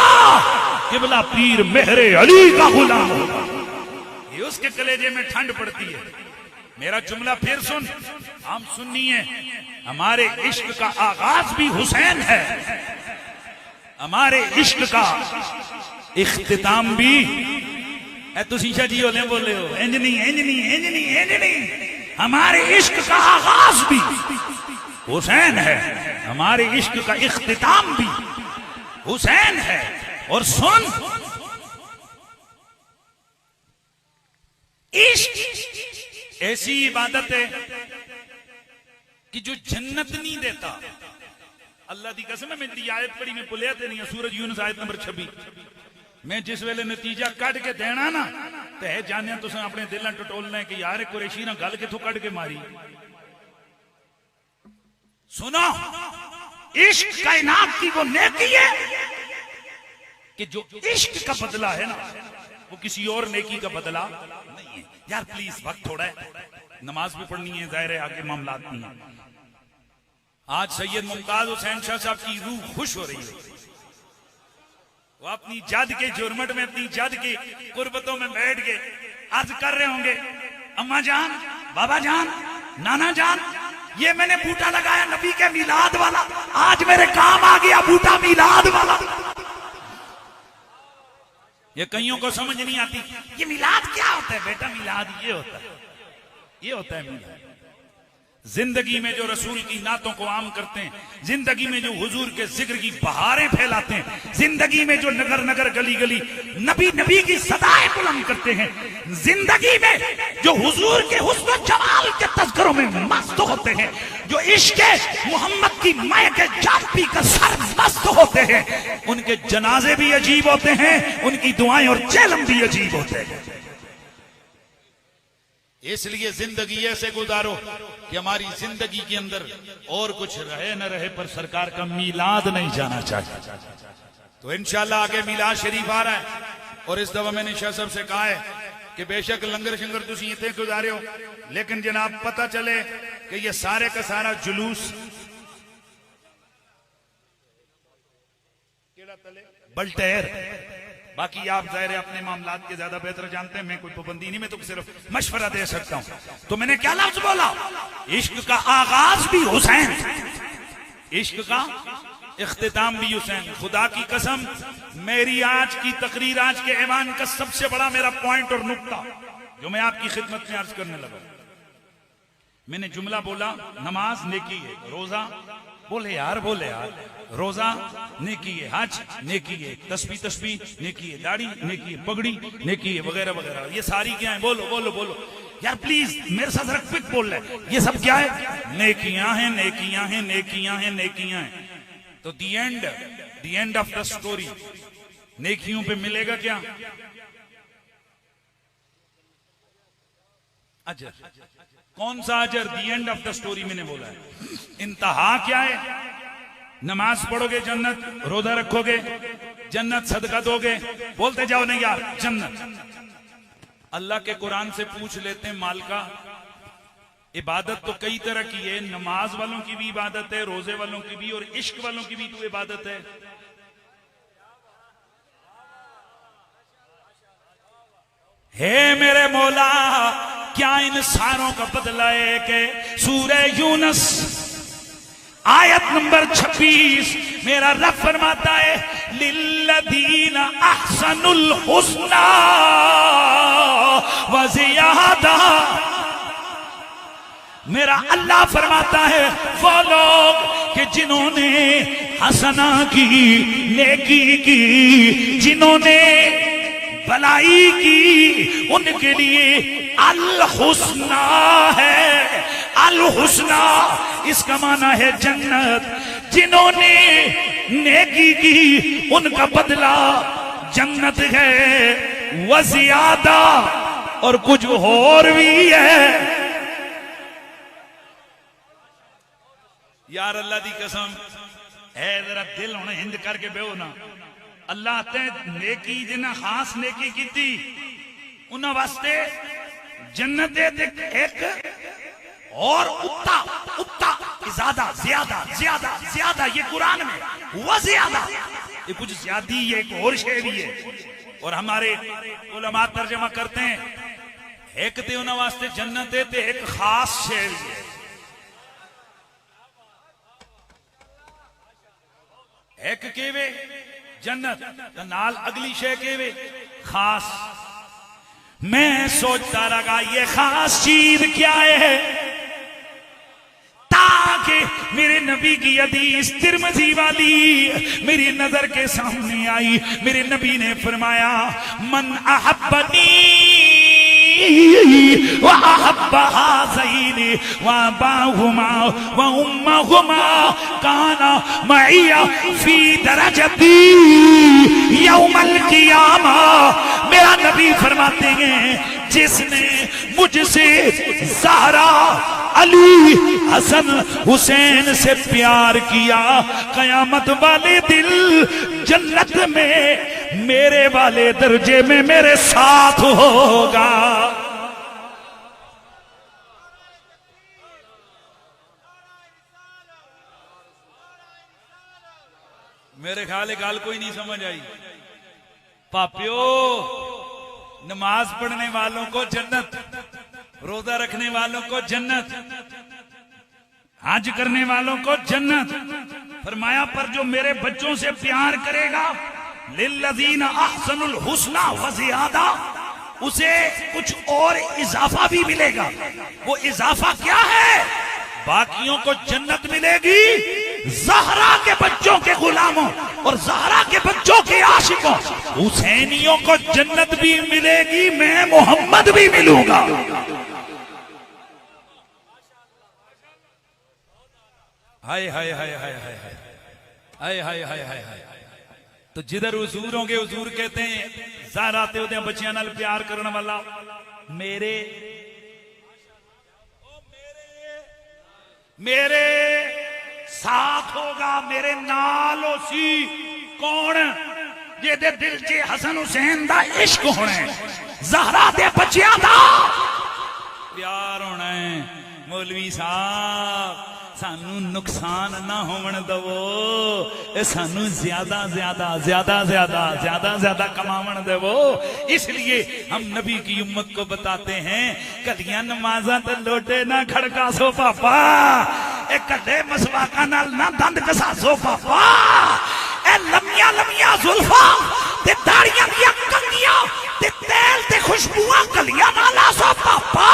A: किबला पीर मेहरे अली का गुलाम होगा, ये उसके कलेजे में ठंड पड़ती है। मेरा जुमला फिर सुन, हम सुन्नी है, हमारे इश्क का आगाज भी हुसैन है, हमारे इश्क का इख्तिताम भी है। तो शीशा जी होले बोले हो इंज नहीं इंज नहीं इंज नहीं इंज नहीं, हमारे इश्क का आगाज भी हुसैन है, हमारे इश्क का इख्तिताम भी हुसैन है। और सुन, इश्क ऐसी इबादत है कि जो जन्नत नहीं देता। अल्लाह दी कसम है, मेरी आयत पढ़ी मैं भुलिया ते नहीं, सूरज यूनुस आयत नंबर 26। मैं जिस वेले नतीजा कट के देना ना ते है जाने तुस अपने दिल टटोलना है कि यार कुरैशी ना गल किथों कट के मारी। सुनो, इश्क कायनात की वो नेकी है कि जो इश्क का बदला है ना वो किसी और नेकी का बदला नहीं है। यार प्लीज वक्त थोड़ा है, नमाज भी पढ़नी है, जाहिर है आगे मामलात नहीं है। आज सैयद मुमताज हुसैन शाह साहब की रूह खुश हो रही है, वो अपनी जद के जुर्मट में, अपनी जद की कुर्बतों में बैठ के अर्ज कर रहे होंगे, अम्मा जान, बाबा जान, नाना जान, ये मैंने बूटा लगाया नबी के मिलाद वाला, आज मेरे काम आ गया बूटा मिलाद वाला। ये कईयों को समझ नहीं आती, ये मिलाद क्या होता है बेटा? मिलाद ये होता है, ये होता है मिलाद। जिंदगी में जो रसूल की नातों को आम करते हैं, जिंदगी में जो हुजूर के जिक्र की बहारें फैलाते हैं, जिंदगी में जो नगर नगर गली गली नबी नबी की सदाएं बुलंद करते हैं, जिंदगी में जो हुजूर के हुस्न जमाल के तज़किरों में मस्त होते हैं, जो इश्क़ मोहम्मद की मै के जान पी कर सर मस्त होते हैं, उनके जनाजे भी अजीब होते हैं, उनकी दुआएं और चेलम भी अजीब होते हैं।
B: इसलिए जिंदगी ऐसे गुजारो कि हमारी जिंदगी के अंदर और कुछ रहे न रहे पर सरकार का मीलाद नहीं जाना चाहिए। तो इंशाल्लाह आगे मीलाद शरीफ आ रहा है और इस दफा मैंने शाह साहब से कहा है कि बेशक लंगर शंगर तुम इतने गुजारे हो, लेकिन जनाब पता चले कि ये सारे का सारा जुलूस बल्टेर, बाकी आप जाहिर अपने मामलात के ज्यादा बेहतर जानते हैं, मैं कोई पाबंदी नहीं, मैं तो सिर्फ मशवरा दे सकता हूं। तो मैंने क्या लफ्ज बोला, इश्क का आगाज भी हुसैन, इश्क का इख्तिताम भी हुसैन। खुदा की कसम मेरी आज की तकरीर, आज के ऐवान का सबसे बड़ा मेरा पॉइंट और नुक्ता जो मैं आपकी खिदमत में अर्ज करने लगा, मैंने जुमला बोला नमाज नेकी है, रोजा बोले यार रोजा नेकी है, हज नेकी है, तस्बीह नेकी है, दाढ़ी नेकी है, पगड़ी नेकी है, वगैरह वगैरह। ये सारी क्या है? बोलो बोलो बोलो यार प्लीज मेरे साथ जरा क्विक बोल रहे, ये सब क्या है? नेकियां हैं, नेकियां हैं, नेकियां हैं, नेकियां हैं। तो दी एंड ऑफ द स्टोरी, नेकियों पे मिलेगा क्या? अजर। कौन सा अजर? दी एंड ऑफ द स्टोरी मैंने बोला है। इंतहा क्या है? नमाज पढ़ोगे जन्नत, रोजा रखोगे जन्नत, सदका दोगे, बोलते जाओ नहीं यार जन्नत। अल्लाह के कुरान से पूछ लेते हैं माल का। इबादत तो कई तरह की है, नमाज वालों की भी इबादत है, रोजे वालों की भी, और इश्क वालों की भी तो इबादत है। हे मेरे मौला, क्या इन सारों का बदला है कि सूरह यूनुस आयत नंबर 26 मेरा रब फरमाता है लिल्लदीना अहसनुल हुस्ना व ज़ियादा। मेरा अल्लाह फरमाता है वो लोग कि जिन्होंने हसना की, नेकी की, जिन्होंने भलाई की, उनके लिए अल हुस्ना है। अल हुस्ना इसका माना है जन्नत। जिन्होंने नेकी की उनका बदला जन्नत है, व ज़ियादा, और कुछ और भी है। यार अल्लाह दी कसम है, जरा दिल होने हिंद करके बेहो ना। अल्लाह ते नेकी जिन्हें खास नेकी की थी उन्होंने वास्ते जन्नत एक और उत्ता ज्यादा ज्यादा ज्यादा ज्यादा, ये कुरान में वो ज्यादा, ये कुछ ज्यादा है, एक और शे भी है। और हमारे उलमा तर्जमा करते हैं एक ते उन्होंने वास्ते जन्नत है, ते एक खास शे भी है। एक केवे जन्नत नाल अगली शे केवे खास। मैं सोचता रहा ये खास चीज क्या है, ताकि मेरे नबी की हदीस तिरमिज़ी वाली मेरी नजर के सामने आई। मेरे नबी ने फरमाया मन अहब्बनी व अहब्ब हाज़ैनि व अबाहुमा व उम्महुमा काना मइया फी दरजती यौमल क़ियामा। मेरा नबी फरमाते हैं जिसने मुझसे ज़हरा, अली, हसन, हुसैन से प्यार किया, कयामत वाले दिल जन्नत में मेरे वाले दर्जे में मेरे साथ होगा। मेरे ख्याल गाल कोई नहीं समझ आई। पापियो, नमाज पढ़ने वालों को जन्नत, रोजा रखने वालों को जन्नत, हज करने वालों को जन्नत फरमाया, पर जो मेरे बच्चों से प्यार करेगा लिल्लज़ीना अहसनुल हुस्ना व ज़ियादा, उसे कुछ और इजाफा भी मिलेगा। वो इजाफा क्या है? बाकियों को जन्नत मिलेगी, ज़हरा के बच्चों के गुलामों और ज़हरा के बच्चों के आशिकों, हुसैनियों को जन्नत भी मिलेगी, मैं मोहम्मद भी मिलूंगा। हाय हाय हाय हाय हाय हाय हाय हाय हाय हाय। तो जिधर हुजूर होंगे, हुजूर कहते हैं ज़हरा ते उहदे बच्चियां नाल प्यार करने वाला मेरे मेरे साथ होगा, मेरे नाल होसी कौन जेदे दिल च हसन हुसैन दा इश्क होना है, ज़हरा दे बच्चियां दा प्यार होना है। मौलवी साहब सानू नुकसान ना होवन दवो, सानू ज्यादा ज्यादा ज्यादा ज्यादा ज्यादा ज्यादा कमावन देवो। इसलिए हम नबी की उम्मत को बताते हैं कलियां नमाजा तो लोटे ना खड़कासो पापा, ए कटे मसवाका नाल ना दंद घसासो पापा, ए लम्मिया लम्मिया जुल्फा ते दाड़ियां दियां कंगियां ते तेल ते खुशबुआं कलियां ना लासो पापा।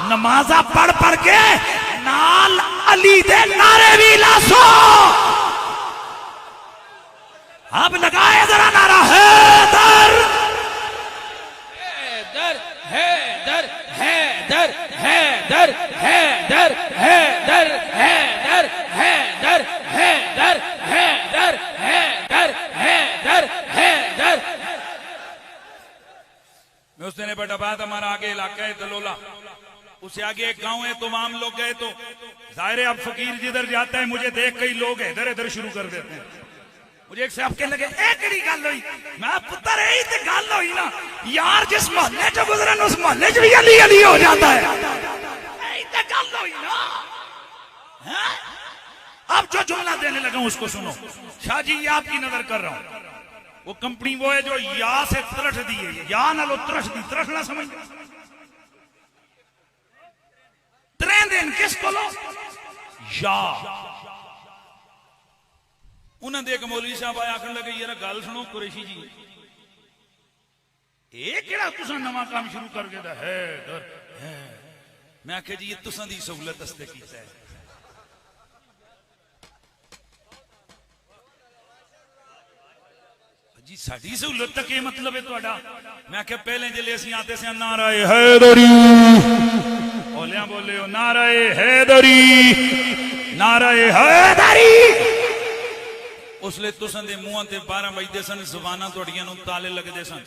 B: नमाजा पढ़ पढ़ के नाल अली दे नारे भी लासो। अब लगाए जरा नारा हैदर
C: हैदर हैदर हैदर हैदर हैदर हैदर हैदर हैदर हैदर हैदर हैदर हैदर हैदर।
B: मैं उस दिन बेटा बात हमारा आगे इलाका है दलोला, उससे आगे एक गांव है तो वहां हम लोग गए तो जाहिर है अब फकीर जिधर जाता है मुझे देख कई लोग इधर इधर शुरू कर देते हैं। मुझे एक साहब कहने लगे ए केड़ी गल हुई, मैं पुत्र यही तो गल हुई ना यार, जिस मोहल्ले च गुजरन उस मोहल्ले च भी अली अली हो जाता है, यही तो गल हुई ना। अब जो जुमला देने लगा उसको सुनो। शाह जी ये आपकी नजर कर रहा हूं, वो कंपनी वो है जो या से तरठ दी है, या नालो तरठ दी, तरठ ना समझ त्रें दिन किस को लो या। उन्होंने एक मौलवी साहब आया आखन लगे यार गल सुनो कुरैशी जी, ये केड़ा तुसा नवा काम शुरू कर के है। मैं आख्या जी ये तुसा दी सहूलत वास्ते कीता है। जी साडी सहूलत तक ये मतलब है तुहाडा। मैं आख्या पहले जिले असीं आते से नाराए हैदरी बोलिया बोले हो, नाराए हैदरी नाराए हैदरी। उसले तुसां दे मुंहां ते 12 बजदे सन, ज़ुबानां तुहाडियां नूं ताले लगदे सन,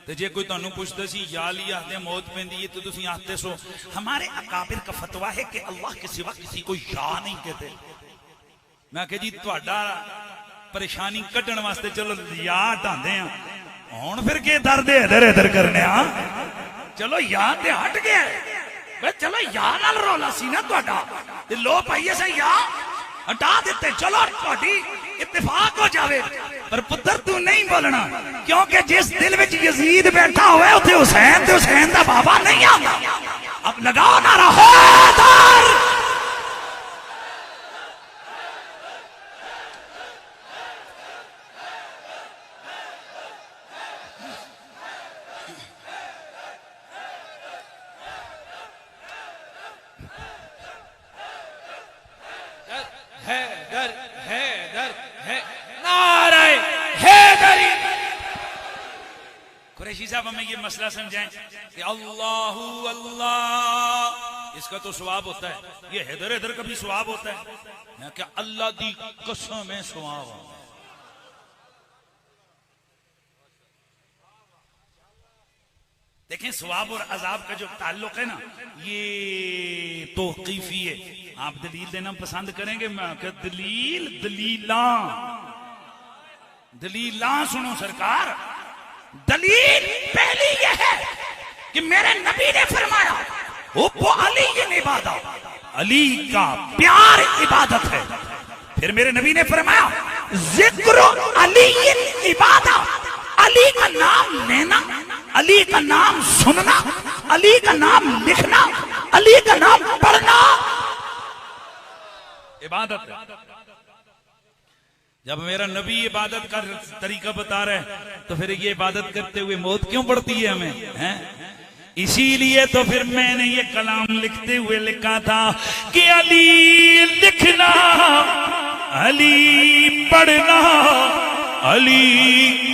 B: ते जे कोई तुहानूं पुछदा सी या अली आखदे मौत पैंदी है तो तुसीं आखदे सो हमारे अकाबिर का फतवा है कि अल्लाह के सिवा किसी को या नहीं कहते। मैं आख्या जी तुहाडा परेशानी कड्ढण वास्ते चलो या हटांदे आ, हुण फिर के दर्द इधर इधर करने आ, चलो या ते हट गया भाई, चलो या नाल रौला सी ना तुहाडा ते लो पाइए से या हटा देते, चलो तुहाडी इत्तेफाक हो जावे। पर पुत्र तू नहीं बोलना, क्योंकि जिस दिल विच यजीद बैठा होवे उथे हुसैन ते हुसैन दा बाबा नहीं आंदा। अब लगाओ नारा हैदर।
C: हैदर हैदर है नारे हैदरी।
B: कुरैशी साहब हमें ये मसला समझाएं कि अल्लाहू अल्लाह इसका तो सवाब होता है, ये हैदर हैदर का भी सवाब होता है। मैं क्या अल्लाह दी कसम है सवाब। देखें सवाब और अजाब का जो ताल्लुक है ना ये तौक़ीफ़ी है। आप दलील देना पसंद करेंगे, मैं क्या दलील दलीला दलीला सुनो सरकार। दलील पहली यह है कि मेरे नबी ने फरमाया वो अली इबादत, अली का प्यार इबादत है। फिर मेरे नबी ने फरमाया जिक्र अली इबादत, अली का नाम लेना, अली का नाम सुनना, अली का नाम लिखना, अली का नाम पढ़ना इबादत है। जब मेरा नबी इबादत का तरीका बता रहे हैं तो फिर ये इबादत करते हुए मौत क्यों पड़ती है हमें, हैं? इसीलिए तो फिर मैंने ये कलाम लिखते हुए लिखा था कि अली लिखना, अली पढ़ना, अली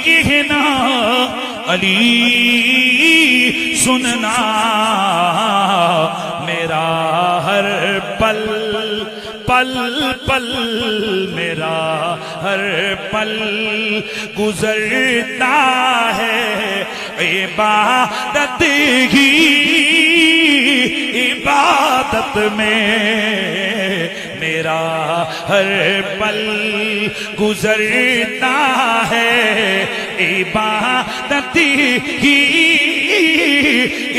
B: कहना, अली सुनना, मेरा हर पल पल पल मेरा हर पल गुजरता है इबादत ही इबादत में मेरा हर पल गुजरता है। इबादत ही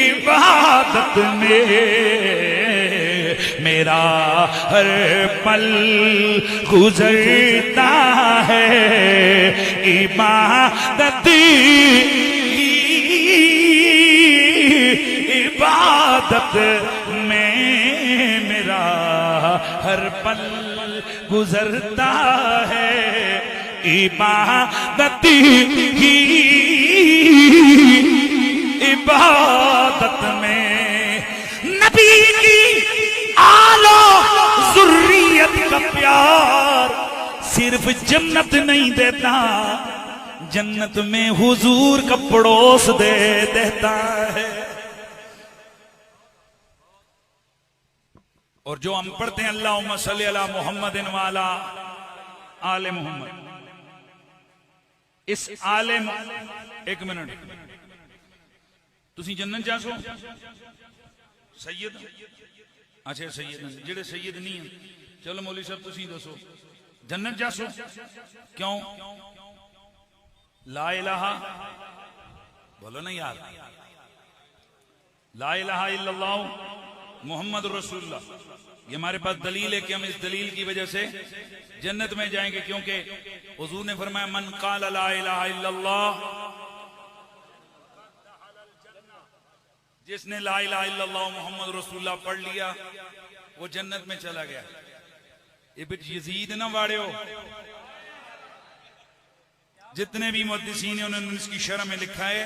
B: इबादत में मेरा हर पल गुजरता है। इबादत ही इबादत में मेरा हर पल गुजरता है। इबादत ही इबादत में नबी की आलो ज़ुर्रियत का प्यार सिर्फ जन्नत नहीं देता, जन्नत में हुजूर का पड़ोस दे देता है। और जो हम पढ़ते हैं अल्लाहुम्मा सल्ली अला मुहम्मदिन वाला आले मोहम्मद, इस आले एक मिनट तुसी जन्नत जासो सैयद, अच्छा सैयद जेड़े सैयद नहीं है, चलो मौलवी साहब तुसी दसो जन्नत जासो क्यों? ला इलाहा बोलो ना यार, ला इलाहा इल्लल्लाह मोहम्मद रसूलुल्लाह, ये हमारे पास दलील है कि हम इस दलील की वजह से जन्नत में जाएंगे, क्योंकि हुजूर ने फरमाया मन क़ाल ला इलाहा इल्लल्लाह, जिसने ला इलाहा इल्लल्लाह मोहम्मद रसूलुल्लाह पढ़ लिया वो जन्नत में चला गया। ये बिट यजीद ना वाड़े हो, जितने भी मुहद्दिसीन हैं उन्होंने इसकी शरह में लिखा है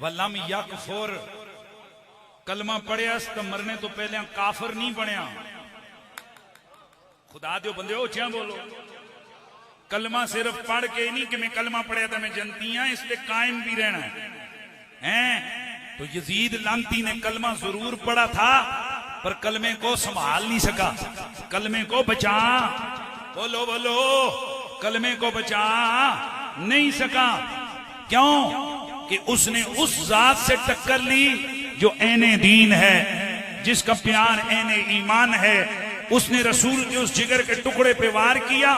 B: वलम यकफुर, कलमा पढ़िया तो मरने तो पहले काफिर नहीं बनया। खुदा दो बंदे हो क्या बोलो, कलमा सिर्फ पढ़ के नहीं कि मैं कलमा पढ़िया था मैं जनती हाँ, इस पे कायम भी रहना है। तो यजीद लांती ने कलमा जरूर पढ़ा था पर कलमे को संभाल नहीं सका, कलमे को बचा, बोलो बोलो, कलमे को बचा नहीं सका। क्यों? कि उसने उस जात से टक्कर ली जो ऐने दीन है, जिसका प्यार ऐने ईमान है। उसने रसूल के उस जिगर के टुकड़े पे वार किया,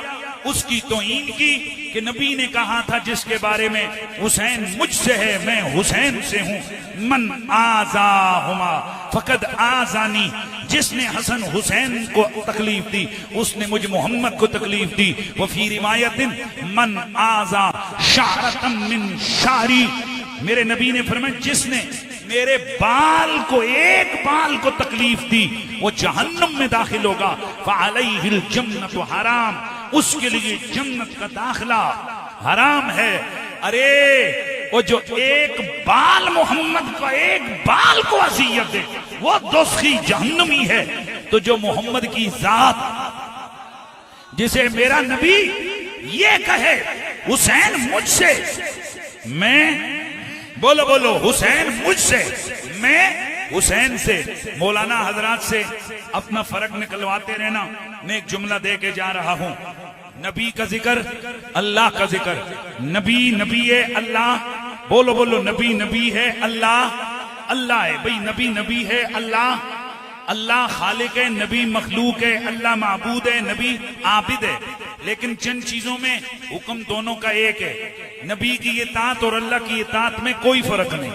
B: उसकी तौहीन की कि नबी ने कहा था जिसके बारे में हुसैन मुझसे है मैं हुसैन से हूं, मन आजा हुमा फकद आजानी, जिसने हसन हुसैन को तकलीफ दी उसने मुझ मोहम्मद को तकलीफ दी। वफी रिवायतिन मन आजा शारतम मिन शारी, मेरे नबी ने फरमाया जिसने मेरे बाल को, एक बाल को तकलीफ दी वो जहन्नम में दाखिल होगा। फअलैहिल जन्नतु हराम, उसके लिए जन्नत का दाखिला हराम है। अरे वो जो एक बाल मोहम्मद का, एक बाल को अज़ियत दे वो दोज़खी जहन्नमी है। तो जो मोहम्मद की जात, जिसे मेरा नबी ये कहे हुसैन मुझसे, मैं बोलो बोलो हुसैन मुझसे, मैं हुसैन से, मौलाना हजरात से अपना फर्क निकलवाते रहना। मैं एक जुमला दे के जा रहा हूं, नबी का जिक्र अल्लाह का जिक्र, नबी नबी है अल्लाह, बोलो बोलो नबी नबी है अल्लाह, अल्लाह है भाई, नबी नबी है अल्लाह, अल्लाह खालिक है, नबी मखलूक है, अल्लाह माबूद है, नबी आबिद है। लेकिन चंद चीजों में हुक्म दोनों का एक है। नबी की इताअत और अल्लाह की इताअत में कोई फर्क नहीं,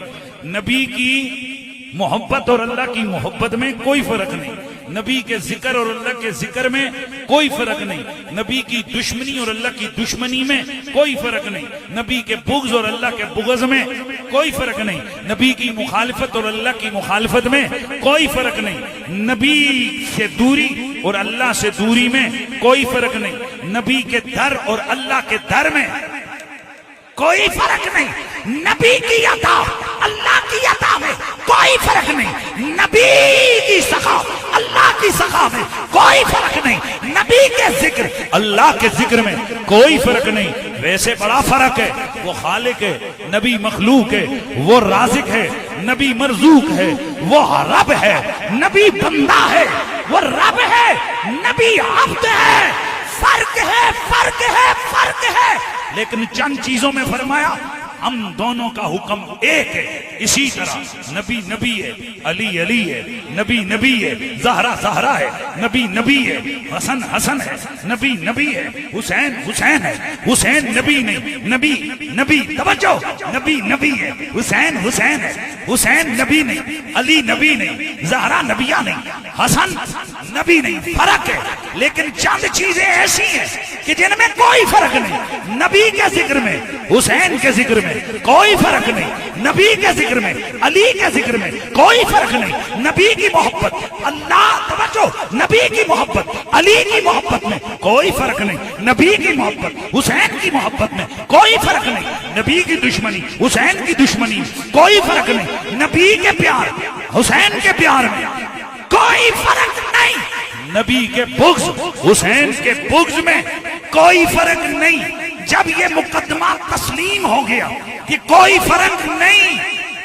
B: नबी की मोहब्बत और अल्लाह की मोहब्बत में कोई फर्क नहीं, नबी के जिक्र और अल्लाह के जिक्र में कोई फर्क नहीं, नबी की दुश्मनी और अल्लाह की दुश्मनी में कोई फर्क नहीं, नबी के बुग़्ज़ और अल्लाह के बुग़्ज़ में कोई फर्क नहीं, नबी की मुखालिफत और अल्लाह की मुखालिफत में कोई फर्क नहीं, नबी से दूरी और अल्लाह से दूरी में कोई फर्क नहीं, नबी के दर और अल्लाह के दर में कोई फर्क नहीं, नबी की अता अल्लाह की अता में कोई फर्क नहीं, नबी की सखा अल्लाह की सखा में कोई फर्क नहीं, नबी के जिक्र अल्लाह के जिक्र में कोई फर्क नहीं। वैसे बड़ा फर्क है, वो खालिक है, नबी मखलूक है, वो राज़िक है, नबी मरज़ूक है, वो रब है, नबी बंदा है, वो रब है, नबी अब्द है। फर्क है, फर्क है, फर्क है। लेकिन चंद चीजों में फरमाया हम दोनों का हुक्म एक है। इसी तरह नबी नबी है, अली अली है, नबी नबी है, ज़हरा ज़हरा है, नबी नबी है, हसन हसन है, नबी नबी है, हुसैन हुसैन है, हुसैन नबी नहीं, नबी नबी, तवज्जो, नबी नबी है, हुसैन हुसैन है, हुसैन नबी नहीं, अली नबी नहीं, ज़हरा नबिया नहीं, हसन नबी नहीं। फर्क है, लेकिन चंद चीजें ऐसी हैं कि जिनमें कोई फर्क नहीं। नबी के जिक्र में, हुसैन के जिक्र में कोई फर्क नहीं, नबी के जिक्र में, अली के जिक्र में कोई फर्क नहीं। नबी की मोहब्बत, अल्लाह, तवज्जो, नबी की मोहब्बत, अली की मोहब्बत में कोई फर्क नहीं। नबी की मोहब्बत, हुसैन की मोहब्बत में कोई फर्क नहीं। नबी की दुश्मनी, हुसैन की दुश्मनी, कोई फर्क नहीं। नबी के प्यार, हुसैन के प्यार में कोई फर्क नहीं। नबी के बुग़्ज़, हुसैन के बुग़्ज़ में कोई फर्क नहीं। जब ये मुकदमा तस्लीम हो गया कि कोई फर्क नहीं,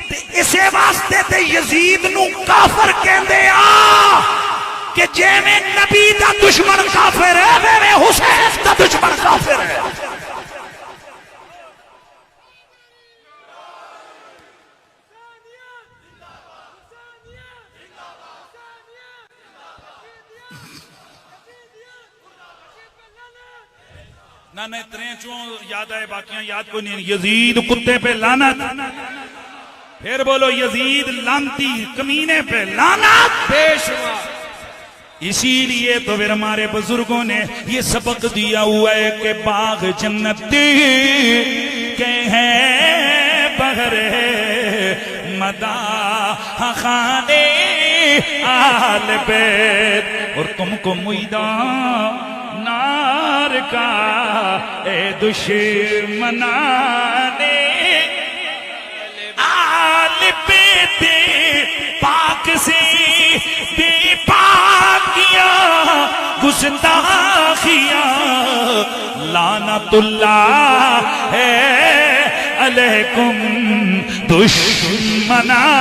B: तो इसे वास्ते ते यजीद नू काफर कहंदे आ कि जिवें नबी दा दुश्मन काफिर है, वेवें हुसैन दा दुश्मन काफिर है। ना ना इतने चो याद आए, बाकियां याद कोई नहीं। यजीद कुत्ते पे लानत, फिर बोलो यजीद लानती कमीने पे लानत,
C: बेशुमार।
B: इसीलिए तो फिर हमारे बुजुर्गों ने ये सबक दिया हुआ है कि बाग जन्नती के हैं बहरे मदा खाने आल बैत, और तुमको मुईदा नार का ए दुश्मनाने आल बेते पाक से बेपाकिया गुस्ताखिया लानतुल्लाह है अलैकुम दुश्मनाने।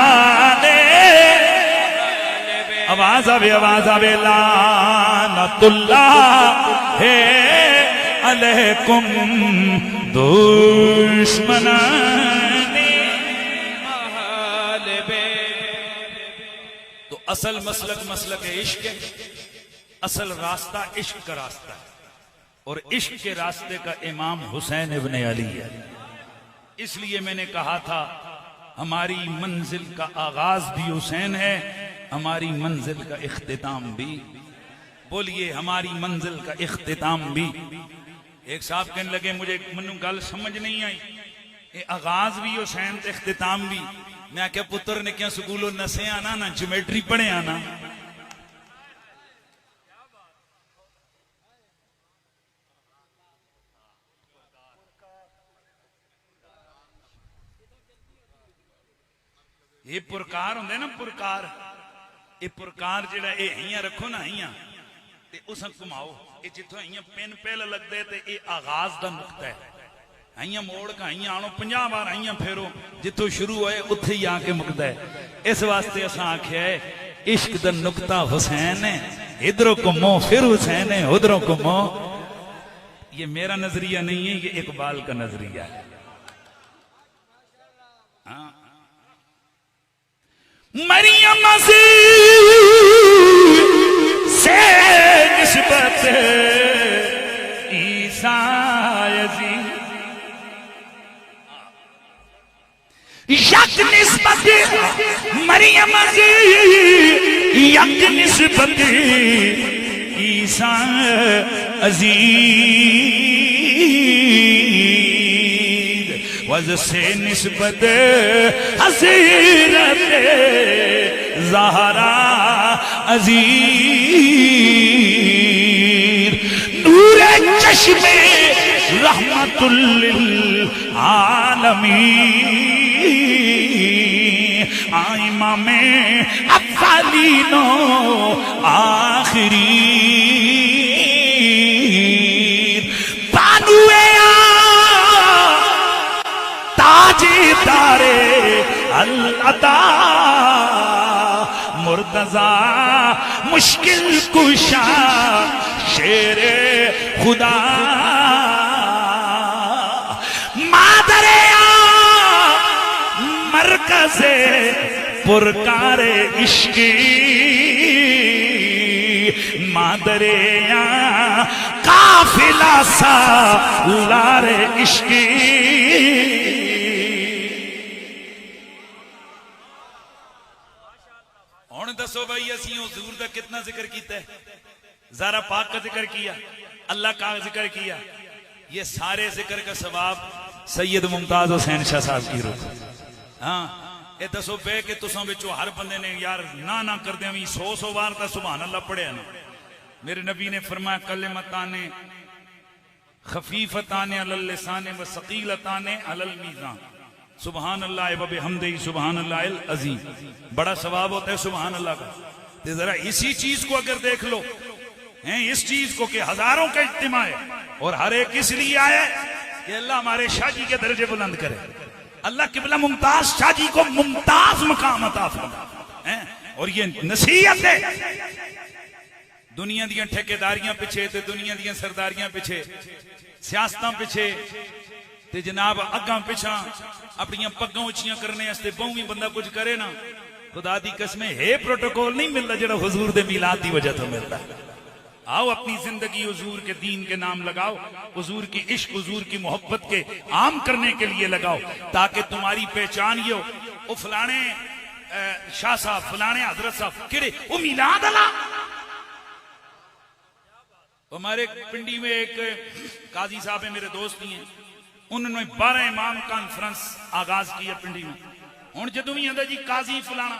B: आवाज आवे, लानतुल्लाह है अलैकुम दुश्मनाने। तो असल मसलक इश्क है, असल रास्ता इश्क का रास्ता है, और इश्क के रास्ते का इमाम हुसैन इब्न अली है। इसलिए मैंने कहा था हमारी मंजिल का आगाज भी हुसैन है, हमारी मंजिल का इख्तिताम भी। बोलिए हमारी मंजिल का इख्तिताम भी। एक साहब कहने लगे मुझे मनु गल समझ नहीं आई, ये आगाज भी हुसैन ते इख्तिताम भी। मैं क्या पुत्र ने क्या स्कूलों नसे आना ना ज्योमेट्री पढ़े आना। ये पुरकार होंगे ना, पुरकार, ये पुरकार जिहड़ा ये हियां रखो ना, हियां ते उस घुमाओ, ये जिथों हियां पेन पहले लगदे ते ये आगाज दा नुक्ता है। हियां मोड़ का हियां आनो 50 बार हियां फेरो, जिथों शुरू होए उत्थे ही आके मुकदा है। इस वास्ते असां आख्या है इश्क दा नुक्ता हुसैन है, इधरों घुमो फिर हुसैन है, उधरों घुमो। ये मेरा नजरिया नहीं है, ये इकबाल का नजरिया है। हाँ, मरियम से निस्बत ईसा यजीद, यक निस्बत मरियम से यक निस्बत ईसा अजीज, वज से निस्बत हज़रत ज़हरा अजीज, नूरे चश्मे रहमतुल लिल आलमीन, इमामे अव्वलीनो आखिरीन, बानुए ताजेदारे अल अता, मुर्तजा मुश्किल कुशा शेरे खुदा, मादरे पुरकारे इश्की मादरे या काफिला सा लारे इश्की।
A: हुण दसो भाई असी हुजूर दा कितना जिक्र किया है? ज़ारा पाक का जिक्र किया, अल्लाह का जिक्र किया, ये सारे जिक्र का सवाब सैयद मुमताज हुसैन शाह साहब की रूह। हाँ ये दसो पे कि तुसां विचों हर बंदे ने यार ना करदे भी 100 बार तो सुभान अल्लाह पढ़िया ना। मेरे नबी ने फरमाया कलिमताने खफीफताने अलल लिसाने व सकीलताने अलल मीज़ान सुभान अल्लाह व बिहम्दिही सुभान अल्लाहिल अज़ीम। बड़ा सवाब होता है सुभान अल्लाह का। तो जरा इसी चीज को अगर देख लो हैं, इस चीज को कि हजारों का इज्तिमा है और हर एक इसलिए आया कि अल्लाह हमारे शाह जी के दर्जे बुलंद करे, अल्लाह किबला मुमताज शाह जी को मुमताज मकाम अता फरमाए। और ये नसीहत है दुनिया दियां ठेकेदारियां पिछे ते दुनिया दियां सरदारियां पिछे सियासतां पिछे ते जनाब अग्गां पिछा अपनियां पग्गां उचियां करने वास्ते बहु भी बंदा कुछ करे ना, खुदा दी कसम है प्रोटोकॉल नहीं मिलता जेड़ा हुजूर दे मिलाद दी वजह तो मिलता। आओ अपनी जिंदगी हुजूर के दीन के नाम लगाओ, हुजूर की इश्क हुजूर की मोहब्बत के आम करने के लिए लगाओ, ताकि तुम्हारी पहचान ये हो वो फलाने शाह साहब फलाने हजरत साहब केड़े वो मिलाद अला। हमारे पिंडी में एक काजी साहब है, मेरे दोस्त ही हैं, उन्होंने 12 इमाम कॉन्फ्रेंस आगाज की है पिंडी में। हुण जदों भी आंदा जी काजी फलाना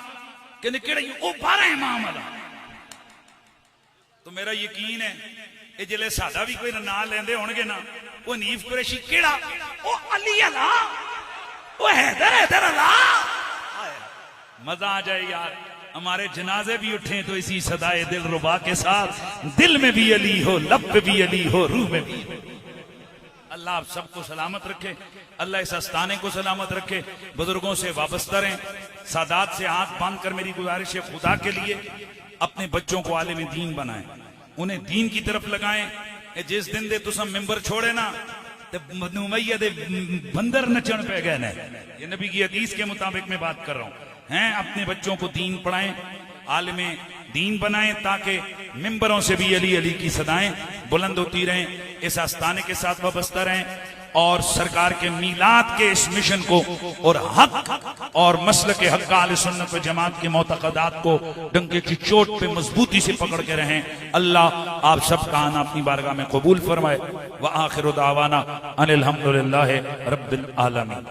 A: कहंदे केड़ा वो 12 इमाम अला। तो मेरा यकीन है ये जिले साडा भी कोई ना लेंदे होणगे ना वो हनीफ कुरैशी केड़ा वो अली अला वो हैदर अला। मजा आ जाए यार। हमारे जनाजे भी उठे तो इसी सदाए दिल रुबा के साथ, दिल में भी अली हो लब पे भी अली हो रूह में भी। अल्लाह आप सबको सलामत रखे, अल्लाह इस आस्थाने को सलामत रखे, बुजुर्गों से वाबस्ता रहें, सादात से आंख बांध कर मेरी गुजारिश है खुदा के लिए अपने बच्चों को आलिम दीन बनाएं, उन्हें दीन की तरफ लगाएं। जिस दिन दे तुसम मिंबर छोड़े ना ते बनु उमय्या दे बंदर नचन पे गए ने, ये नबी की हदीस के मुताबिक मैं बात कर रहा हूं हैं। अपने बच्चों को दीन पढ़ाएं, आलिम दीन बनाएं, ताकि मिंबरों से भी अली अली की सदाएं बुलंद होती रहें, इस आस्थाने के साथ वाबस्ता रहें और सरकार के मीलाद के इस मिशन को और हक और मसल के हक अहले सुन्नत व जमात के मोतक़दात को डंके की चोट पे मजबूती से पकड़ के रहें। अल्लाह आप सबका आना अपनी बारगाह में कबूल फरमाए। व आखिरु दावाना अनिल हम्दुलिल्लाहि रब्बिल आलमीन।